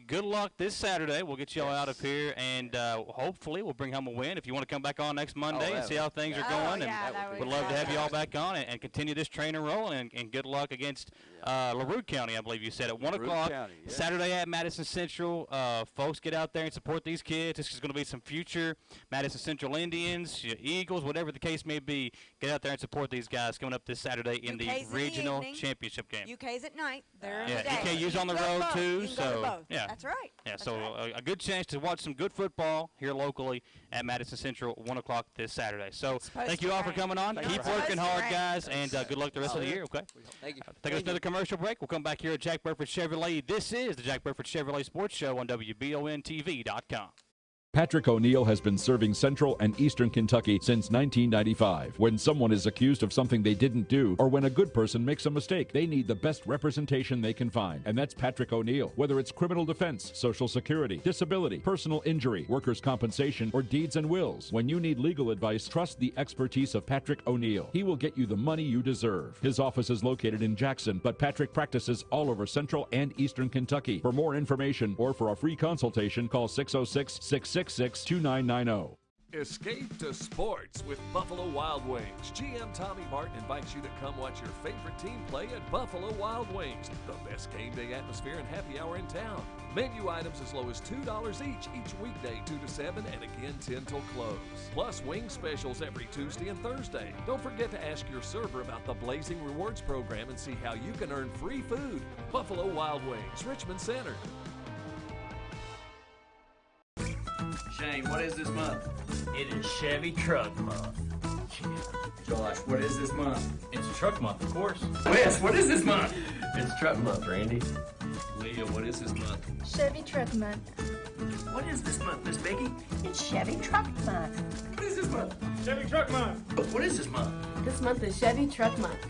Good luck this Saturday. We'll get y'all out of here, and hopefully we'll bring home a win. If you want to come back on next Monday and see how things are going, and we'd love to have you all back on and continue this train and roll. And good luck against LaRue County, I believe you said, at 1 o'clock Saturday at Madison Central. Folks, get out there and support these kids. This is going to be some future Madison Central Indians, Eagles, whatever the case may be. Get out there and support these guys coming up this Saturday in the regional championship game. UK's at night. They're in the day. EKU's on the road too, so that's right. Yeah, so a good chance to watch some good football here locally at Madison Central, 1 o'clock this Saturday. So thank you all for coming on. Keep working hard, guys, and good luck the rest of the year. Okay. Thank you. Take us another commercial break. We'll come back here at Jack Burford Chevrolet. This is the Jack Burford Chevrolet Sports Show on WBONTV.com. Patrick O'Neill has been serving Central and Eastern Kentucky since 1995. When someone is accused of something they didn't do, or when a good person makes a mistake, they need the best representation they can find. And that's Patrick O'Neill. Whether it's criminal defense, Social Security, disability, personal injury, workers' compensation, or deeds and wills, when you need legal advice, trust the expertise of Patrick O'Neill. He will get you the money you deserve. His office is located in Jackson, but Patrick practices all over Central and Eastern Kentucky. For more information or for a free consultation, call 606-666-2990. Escape to sports with Buffalo Wild Wings. GM Tommy Martin invites you to come watch your favorite team play at Buffalo Wild Wings. The best game day atmosphere and happy hour in town. Menu items as low as $2 each weekday 2 to 7 and again 10 till close. Plus wing specials every Tuesday and Thursday. Don't forget to ask your server about the Blazing Rewards program and see how you can earn free food. Buffalo Wild Wings, Richmond Center. Shane, what is this month? It is Chevy Truck Month. Josh, what is this month? It's Truck Month, of course. Wes, what is this month? It's Truck Month, Randy. Leah, what is this month? Chevy Truck Month. What is this month, Miss Becky? It's Chevy Truck Month. What is this month? Chevy Truck Month. What is this month? This month is Chevy Truck Month.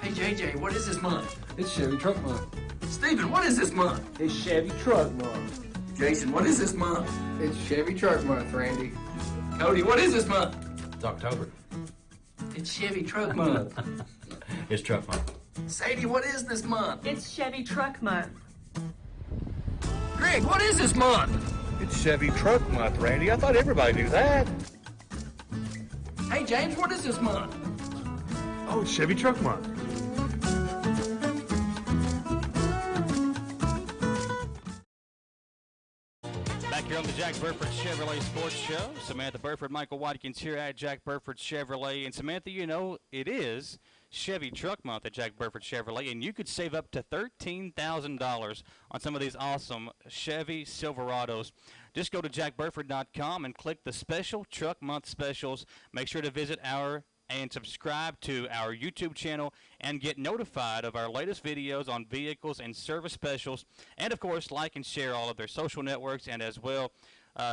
Hey, JJ, what is this month? It's Chevy Truck Month. Stephen, what is this month? It's Chevy Truck Month. Jason, what is this month? It's Chevy Truck Month, Randy. Cody, what is this month? It's October. It's Chevy Truck Month. It's Truck Month. Sadie, what is this month? It's Chevy Truck Month. Greg, what is this month? It's Chevy Truck Month, Randy. I thought everybody knew that. Hey, James, what is this month? Oh, it's Chevy Truck Month. Back here on the Jack Burford Chevrolet Sports Show. Samantha Burford, Michael Watkins here at Jack Burford Chevrolet. And Samantha, you know, it is Chevy Truck Month at Jack Burford Chevrolet, and you could save up to $13,000 on some of these awesome Chevy Silverados. Just go to jackburford.com and click the Special Truck Month specials. Make sure to visit and subscribe to our YouTube channel and get notified of our latest videos on vehicles and service specials. And, of course, like and share all of their social networks and as well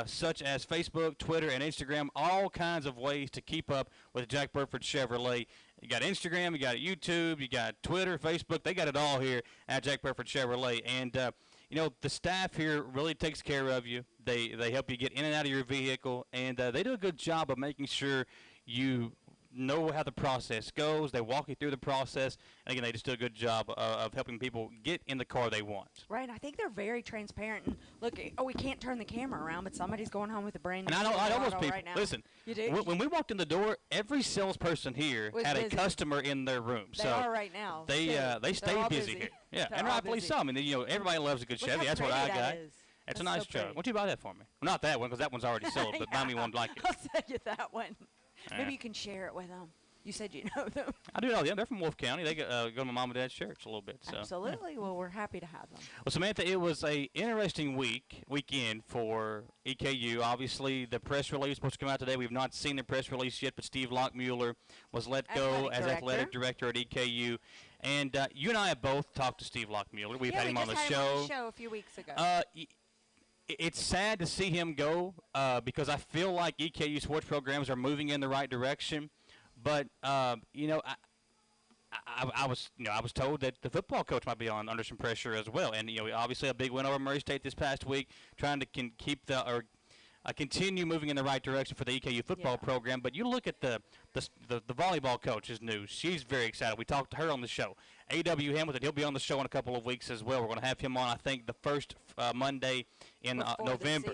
such as Facebook, Twitter, and Instagram, all kinds of ways to keep up with Jack Burford Chevrolet. You got Instagram, you got YouTube, you got Twitter, Facebook. They got it all here at Jack Burford Chevrolet. And, you know, the staff here really takes care of you. They help you get in and out of your vehicle, and they do a good job of making sure you know how the process goes. They walk you through the process, and again, they just do a good job of helping people get in the car they want. Right, I think they're very transparent. And look, we can't turn the camera around, but somebody's going home with a brand new And I know those people. right now. Listen, you do? when we walked in the door, every salesperson here Was had busy. a customer in their room. They so are right now. They They're stay all busy busy. here. Yeah, They're and all rightfully busy. so. I mean, you know, everybody loves a good Look Chevy. how That's what I pretty got. that is. It's a That's nice so truck. pretty. Why don't you buy that for me? Well, not that one, because that one's already sold, but buy me one like it. I'll sell you that one. Maybe Yeah. you can share it with them. You said you know them. I do know them. They're from Wolf County. They go to my mom and dad's church a little bit. So. Absolutely. Well, we're happy to have them. Well, Samantha, it was a interesting weekend for EKU. Obviously, the press release was supposed to come out today. We've not seen the press release yet, but Steve Lockmuller was let go as athletic director at EKU. And you and I have both talked to Steve Lockmuller. We've had him on the show. We had him on the show a few weeks ago. It's sad to see him go because I feel like EKU sports programs are moving in the right direction. But you know, I was told that the football coach might be under some pressure as well. And you know, obviously a big win over Murray State this past week, trying to keep the continue moving in the right direction for the EKU football program. But you look at the volleyball coach is new. She's very excited. We talked to her on the show. A.W. Hamilton, he'll be on the show in a couple of weeks as well. We're going to have him on, I think, the first Monday in November.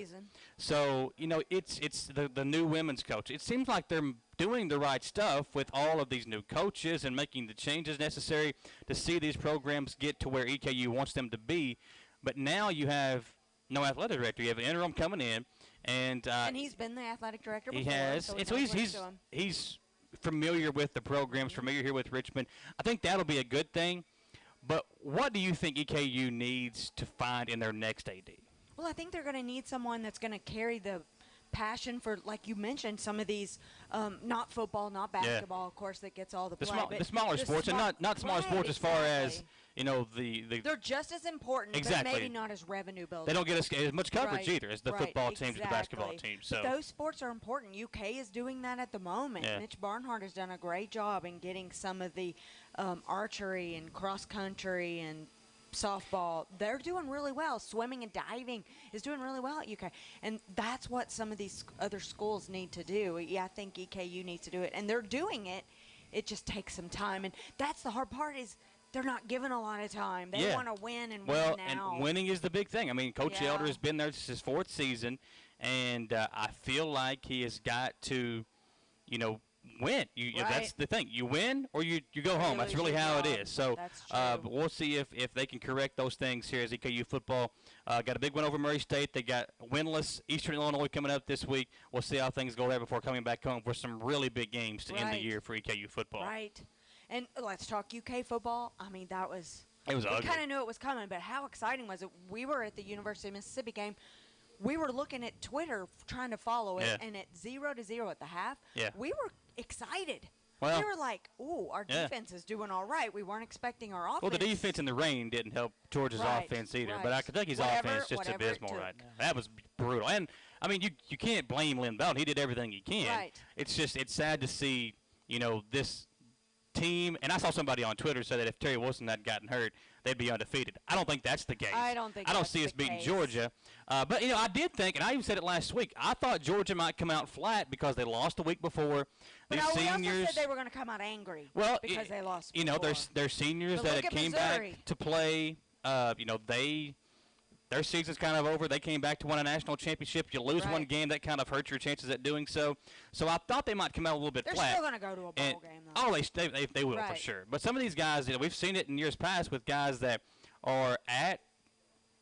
So, it's the new women's coach. It seems like they're doing the right stuff with all of these new coaches and making the changes necessary to see these programs get to where EKU wants them to be. But now you have no athletic director. You have an interim coming in. And he's been the athletic director before. He has. So he's familiar with the programs, familiar here with Richmond. I think that'll be a good thing. But what do you think EKU needs to find in their next AD? Well, I think they're going to need someone that's going to carry the passion for, like you mentioned, some of these, not football, not basketball, of course, that gets all the play. The smaller sports, and not smaller sports as far as, They're just as important, but maybe not as revenue building. They don't get as much coverage either as the football teams or the basketball teams. So but those sports are important. UK is doing that at the moment. Yeah. Mitch Barnhart has done a great job in getting some of the archery and cross-country and softball. They're doing really well. Swimming and diving is doing really well at UK. And that's what some of these other schools need to do. Yeah, I think EKU needs to do it. And they're doing it. It just takes some time. And that's the hard part is they're not given a lot of time. They want to win and win now. And winning is the big thing. I mean, Coach Elder has been there. This is his fourth season. And I feel like he has got to, win. That's the thing. You win or you go home. That's really how it is. So we'll see if they can correct those things here as EKU football. Got a big win over Murray State. They got winless Eastern Illinois coming up this week. We'll see how things go there before coming back home for some really big games to end the year for EKU football. Right. And let's talk UK football. I mean, it was ugly. We kind of knew it was coming, but how exciting was it? We were at the University of Mississippi game. We were looking at Twitter trying to follow it, and at 0-0 at the half, we were excited. Well, we were like, ooh, our defense is doing all right. We weren't expecting our offense. Well, the defense in the rain didn't help Georgia's offense either. But Kentucky's offense just abysmal right now. That was brutal. And, I mean, you can't blame Lynn Bowden. He did everything he can. Right. It's just it's sad to see, this team. And I saw somebody on Twitter say that if Terry Wilson had gotten hurt, they'd be undefeated. I don't think that's the case. I don't see us beating Georgia. But, I did think, and I even said it last week, I thought Georgia might come out flat because they lost the week before. But we also said they were going to come out angry because they lost before. There's seniors that came back to play. Their season's kind of over. They came back to win a national championship. You lose one game, that kind of hurts your chances at doing so. So I thought they might come out a little bit flat. They're still going to go to a bowl game, though. Oh, they will for sure. But some of these guys, we've seen it in years past with guys that are at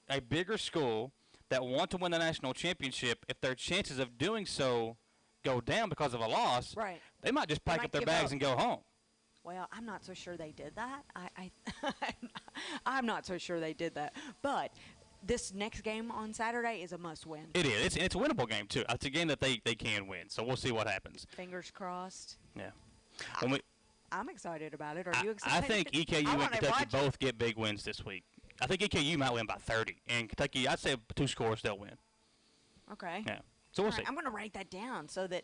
a bigger school that want to win the national championship. If their chances of doing so go down because of a loss, they might just pack up their bags and go home. Well, I'm not so sure they did that. I'm not so sure they did that. But this next game on Saturday is a must-win. It is. It's a winnable game, too. It's a game that they can win. So we'll see what happens. Fingers crossed. Yeah. I'm excited about it. Are you excited? I think EKU and Kentucky both get big wins this week. I think EKU might win by 30. And Kentucky, I'd say 2 scores, they'll win. Okay. Yeah. So we'll see. I'm going to write that down so that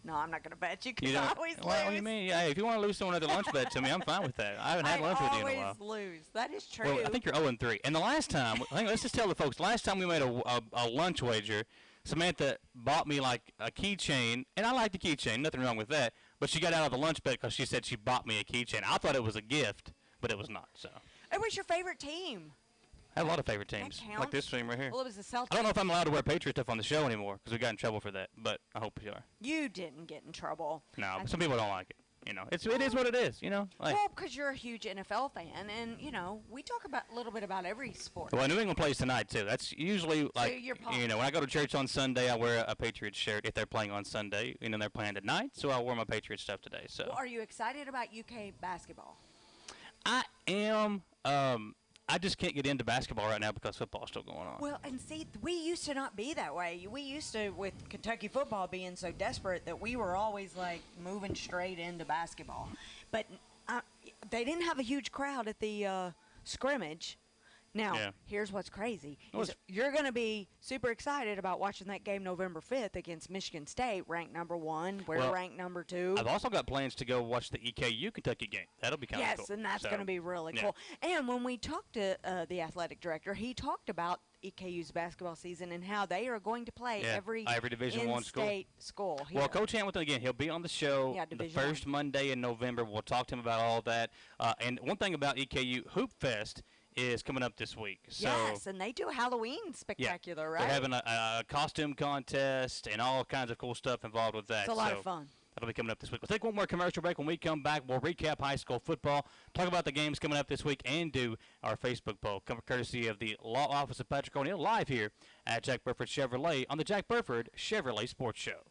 no, I'm not going to bet you because I always lose. What do you mean? Yeah, if you want to lose someone at the lunch bet to me, I'm fine with that. I haven't had lunch with you in a while. I always lose. That is true. Well, I think you're 0-3. And the last time, let's just tell the folks, last time we made a lunch wager, Samantha bought me like a keychain, and I like the keychain, nothing wrong with that, but she got out of the lunch bet because she said she bought me a keychain. I thought it was a gift, but it was not. So. It was your favorite team. I have a lot of favorite teams, like this team right here. Well, it was the Celtics. I don't know if I'm allowed to wear Patriot stuff on the show anymore because we got in trouble for that, but I hope you are. You didn't get in trouble. No, but some people don't like it. It is what it is. Well, because you're a huge NFL fan, and we talk a little bit about every sport. Well, New England plays tonight too. That's usually like when I go to church on Sunday, I wear a Patriots shirt if they're playing on Sunday, they're playing tonight, so I wore my Patriots stuff today. So. Well, are you excited about UK basketball? I am. I just can't get into basketball right now because football's still going on. Well, and see, we used to not be that way. We used to, with Kentucky football being so desperate, that we were always, moving straight into basketball. But they didn't have a huge crowd at the scrimmage. Now, here's what's crazy. You're going to be super excited about watching that game November 5th against Michigan State, ranked number 1. We're ranked number 2. I've also got plans to go watch the EKU Kentucky game. That'll be kind of cool. Yes, and that's going to be really cool. And when we talked to the athletic director, he talked about EKU's basketball season and how they are going to play every Division I school. Well, Coach Hamilton, again, he'll be on the show the first Monday in November. We'll talk to him about all that. And one thing about EKU, Hoop Fest is coming up this week. So, yes, and they do Halloween spectacular, right? They're having a costume contest and all kinds of cool stuff involved with that. It's a lot of fun. That'll be coming up this week. We'll take one more commercial break. When we come back, we'll recap high school football, talk about the games coming up this week, and do our Facebook poll, courtesy of the Law Office of Patrick O'Neill, live here at Jack Burford Chevrolet on the Jack Burford Chevrolet Sports Show.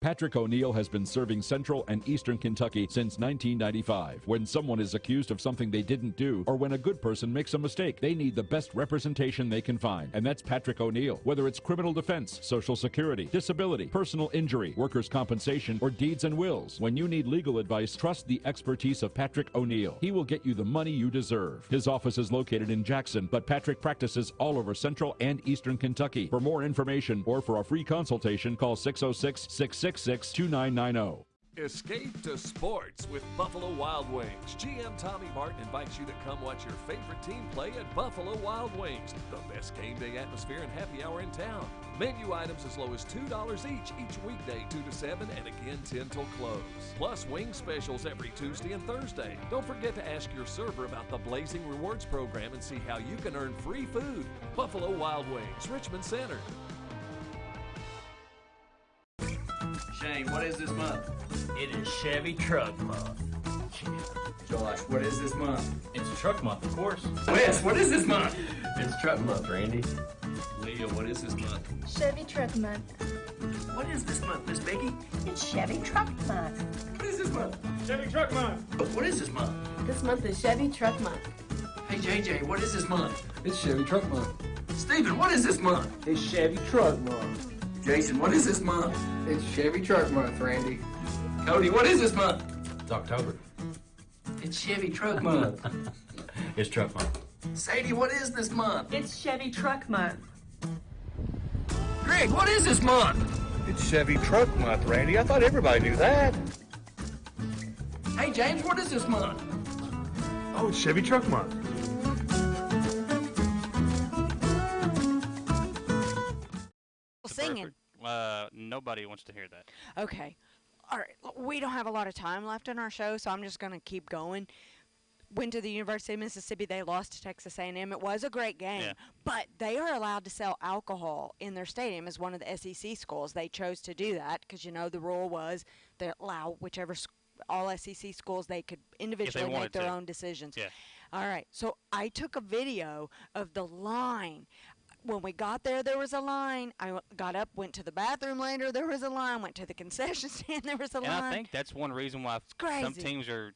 Patrick O'Neill has been serving Central and Eastern Kentucky since 1995. When someone is accused of something they didn't do, or when a good person makes a mistake, they need the best representation they can find. And that's Patrick O'Neill. Whether it's criminal defense, Social Security, disability, personal injury, workers' compensation, or deeds and wills. When you need legal advice, trust the expertise of Patrick O'Neill. He will get you the money you deserve. His office is located in Jackson, but Patrick practices all over Central and Eastern Kentucky. For more information or for a free consultation, call 606-666-2990. Escape to sports with Buffalo Wild Wings. GM Tommy Martin invites you to come watch your favorite team play at Buffalo Wild Wings, the best game day atmosphere and happy hour in town. Menu items as low as $2 each weekday 2 to 7 and again 10 till close. Plus wing specials every Tuesday and Thursday. Don't forget to ask your server about the Blazing Rewards program and see how you can earn free food. Buffalo Wild Wings, Richmond Center. Shane, what is this month? It is Chevy Truck Month. Josh, what is this month? It's Truck Month, of course. Wes, what is this month? It's Truck Month, Randy. Leah, what is this month? Chevy Truck Month. What is this month, Miss Becky? It's Chevy Truck Month. What is this month? Chevy Truck Month. What is this month? This month is Chevy Truck Month. Hey, JJ, what is this month? It's Chevy Truck Month. Steven, what is this month? It's Chevy Truck Month. Jason, what is this month? It's Chevy Truck Month, Randy. Cody, what is this month? It's October. It's Chevy Truck Month. It's Truck Month. Sadie, what is this month? It's Chevy Truck Month. Greg, what is this month? It's Chevy Truck Month, Randy. I thought everybody knew that. Hey, James, what is this month? Oh, it's Chevy Truck Month. Singing. Nobody wants to hear that. Okay. All right. We don't have a lot of time left in our show, so I'm just going to keep going. Went to the University of Mississippi. They lost to Texas A&M. It was a great game, but they are allowed to sell alcohol in their stadium as one of the SEC schools. They chose to do that because, you know, the rule was they allow whichever all SEC schools, they could individually make their own decisions. Yeah. All right. So I took a video of the line. When we got there, there was a line. I got up, went to the bathroom later, there was a line. Went to the concession stand, there was a line. And I think that's one reason why some teams are,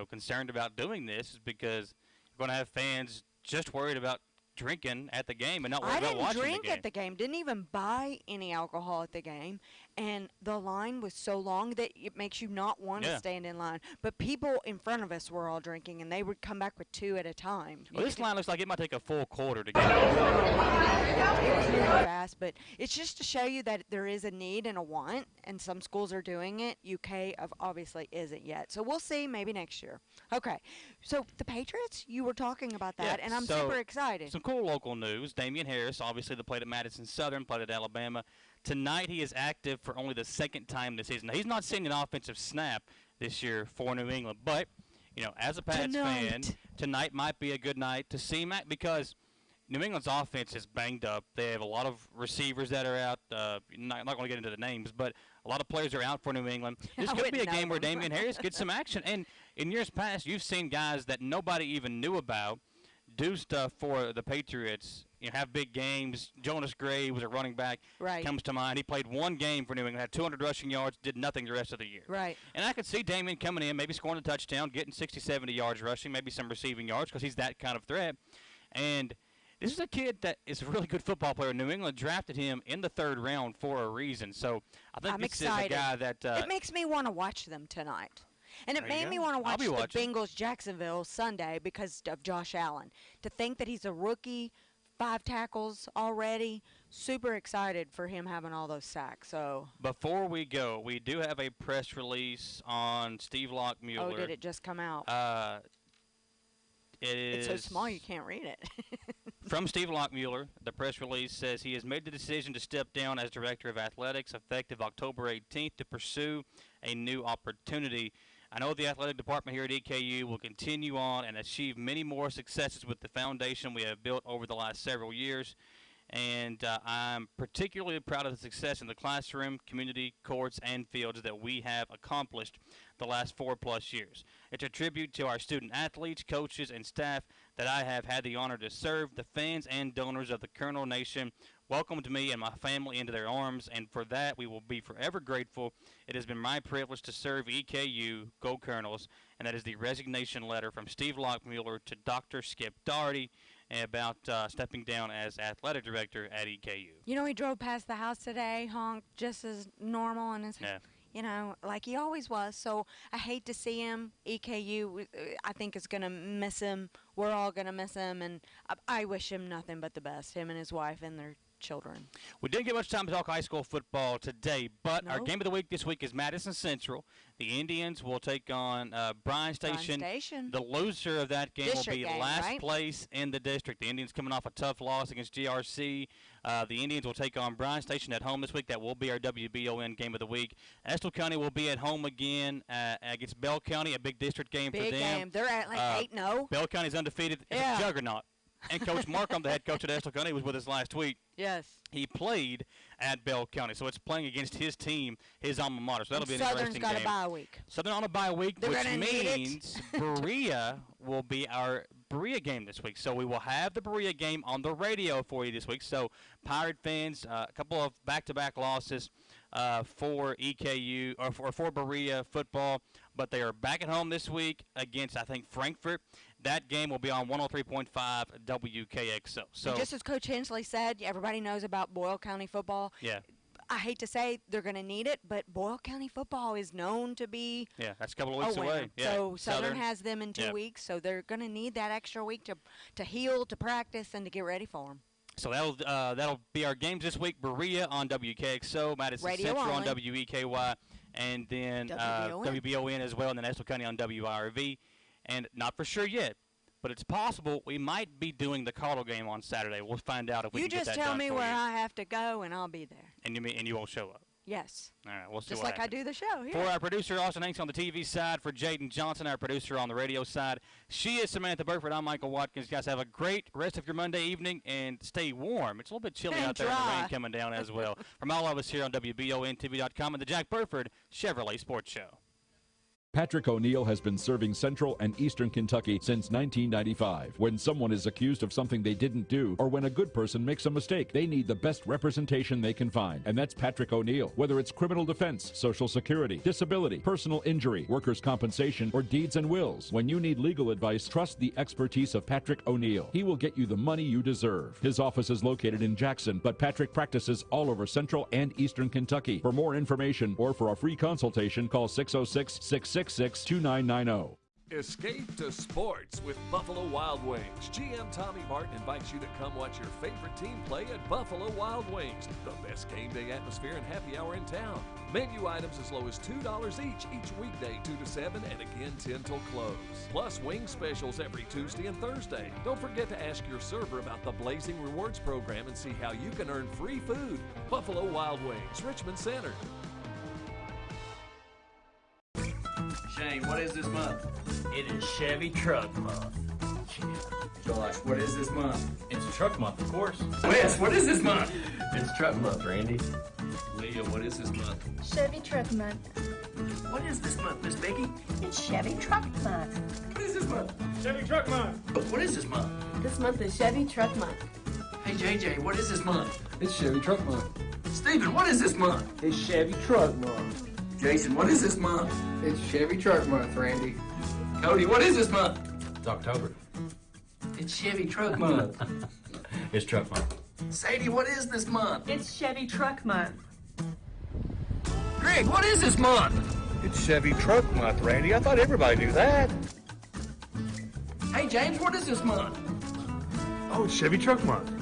concerned about doing this is because you're going to have fans just worried about drinking at the game and not worried about watching the game. I didn't drink at the game. Didn't even buy any alcohol at the game. And the line was so long that it makes you not want to stand in line. But people in front of us were all drinking, and they would come back with 2 at a time. Well, this line looks like it might take a full quarter to get fast, but it's just to show you that there is a need and a want, and some schools are doing it. UK obviously isn't yet. So we'll see maybe next year. Okay. So the Patriots, you were talking about that, and I'm super excited. Some cool local news. Damian Harris, obviously, that played at Madison Southern, played at Alabama. Tonight he is active for only the second time this season. Now, he's not seen an offensive snap this year for New England, but, as a Pats fan, tonight might be a good night to see him because New England's offense is banged up. They have a lot of receivers that are out. Not going to get into the names, but a lot of players are out for New England. This could be a game where Damian Harris gets some action. And in years past, you've seen guys that nobody even knew about do stuff for the Patriots, have big games. Jonas Gray was a running back, comes to mind. He played one game for New England, had 200 rushing yards, did nothing the rest of the year. Right. And I could see Damian coming in, maybe scoring a touchdown, getting 60, 70 yards rushing, maybe some receiving yards because he's that kind of threat. And this is a kid that is a really good football player. New England drafted him in the 3rd round for a reason. So I think this is a guy that it makes me want to watch them tonight. And it There you made me go. want to I'll watch be the watching. Bengals Jacksonville Sunday because of Josh Allen. To think that he's a rookie, 5 tackles already, super excited for him having all those sacks. So. Before we go, we do have a press release on Steve Lockmuller. Oh, did it just come out? It's so small you can't read it. From Steve Lockmuller, the press release says he has made the decision to step down as Director of Athletics effective October 18th to pursue a new opportunity. I know the athletic department here at EKU will continue on and achieve many more successes with the foundation we have built over the last several years. And I'm particularly proud of the success in the classroom, community, courts, and fields that we have accomplished the last 4+ years. It's a tribute to our student athletes, coaches, and staff that I have had the honor to serve. The fans and donors of the Colonel Nation welcomed me and my family into their arms, and for that we will be forever grateful. It has been my privilege to serve EKU, Go Colonels, and that is the resignation letter from Steve Lockmuller to Dr. Skip Doherty about stepping down as athletic director at EKU. You know, he drove past the house today, honked just as normal, and his, you know, like he always was. So I hate to see him. EKU, I think, is going to miss him. We're all going to miss him, and I wish him nothing but the best, him and his wife and their children. We didn't get much time to talk high school football today, but our game of the week this week is Madison Central. The Indians will take on Bryan Station. The loser of that game will be last place in the district. The Indians coming off a tough loss against GRC. The Indians will take on Bryan Station at home this week. That will be our WBON game of the week. Estill County will be at home again against Bell County, a big district game for them. Big game. They're at like 8-0. Bell County's undefeated. It's a juggernaut. And Coach Markham, the head coach at Estill County, was with us last week. Yes. He played at Bell County, so it's playing against his team, his alma mater. So that'll be an Southern's interesting got game. a bye week. Southern on a bye week, They're which gonna need means Berea will be our Berea game this week. So we will have the Berea game on the radio for you this week. So Pirate fans, a couple of back-to-back losses for EKU or for Berea football, but they are back at home this week against, I think, Frankfort. That game will be on 103.5 WKXO. So and just as Coach Hensley said, everybody knows about Boyle County football. Yeah. I hate to say they're going to need it, but Boyle County football is known to be that's a couple of weeks away. Yeah. So Southern has them in 2 weeks, so they're going to need that extra week to heal, to practice, and to get ready for them. So that'll be our games this week. Berea on WKXO, Madison Radio Central only. on WEKY, and then WBON as well, and then Estill County on WIRV. And not for sure yet, but it's possible we might be doing the Cardinal game on Saturday. We'll find out if we can get that done. You just tell me for where you. I have to go, and I'll be there. And you won't show up. Yes. All right, we'll see just what like happens. I do the show here. For our producer, Austin Hanks on the TV side, for Jaden Johnson, our producer on the radio side. She is Samantha Burford. I'm Michael Watkins. You guys have a great rest of your Monday evening, and stay warm. It's a little bit chilly out there, and the rain coming down as well. From all of us here on WBONTV.com and the Jack Burford Chevrolet Sports Show. Patrick O'Neill has been serving Central and Eastern Kentucky since 1995. When someone is accused of something they didn't do, or when a good person makes a mistake, they need the best representation they can find. And that's Patrick O'Neill. Whether it's criminal defense, Social Security, disability, personal injury, workers' compensation, or deeds and wills, when you need legal advice, trust the expertise of Patrick O'Neill. He will get you the money you deserve. His office is located in Jackson, but Patrick practices all over Central and Eastern Kentucky. For more information or for a free consultation, call 606-666-2990. Escape to sports with Buffalo Wild Wings. GM Tommy Martin invites you to come watch your favorite team play at Buffalo Wild Wings, the best game day atmosphere and happy hour in town. Menu items as low as $2 each weekday 2 to 7 and again 10 till close. Plus wing specials every Tuesday and Thursday. Don't forget to ask your server about the Blazing Rewards program and see how you can earn free food. Buffalo Wild Wings, Richmond Center. Shane, what is this month? It is Chevy Truck Month. Josh, what is this month? It's Truck Month, of course. Wes, what is this month? It's Truck Month, Randy. Leah, what is this month? Chevy Truck Month. What is this month, Miss Becky? It's Chevy Truck Month. What is this month? Chevy Truck Month. What is this month? This month is Chevy Truck Month. Hey, JJ, what is this month? It's Chevy Truck Month. Steven, what is this month? It's Chevy Truck Month. Jason, what is this month? It's Chevy Truck Month, Randy. Cody, what is this month? It's October. It's Chevy Truck Month. It's Truck Month. Sadie, what is this month? It's Chevy Truck Month. Greg, what is this month? It's Chevy Truck Month, Randy. I thought everybody knew that. Hey, James, what is this month? Oh, it's Chevy Truck Month.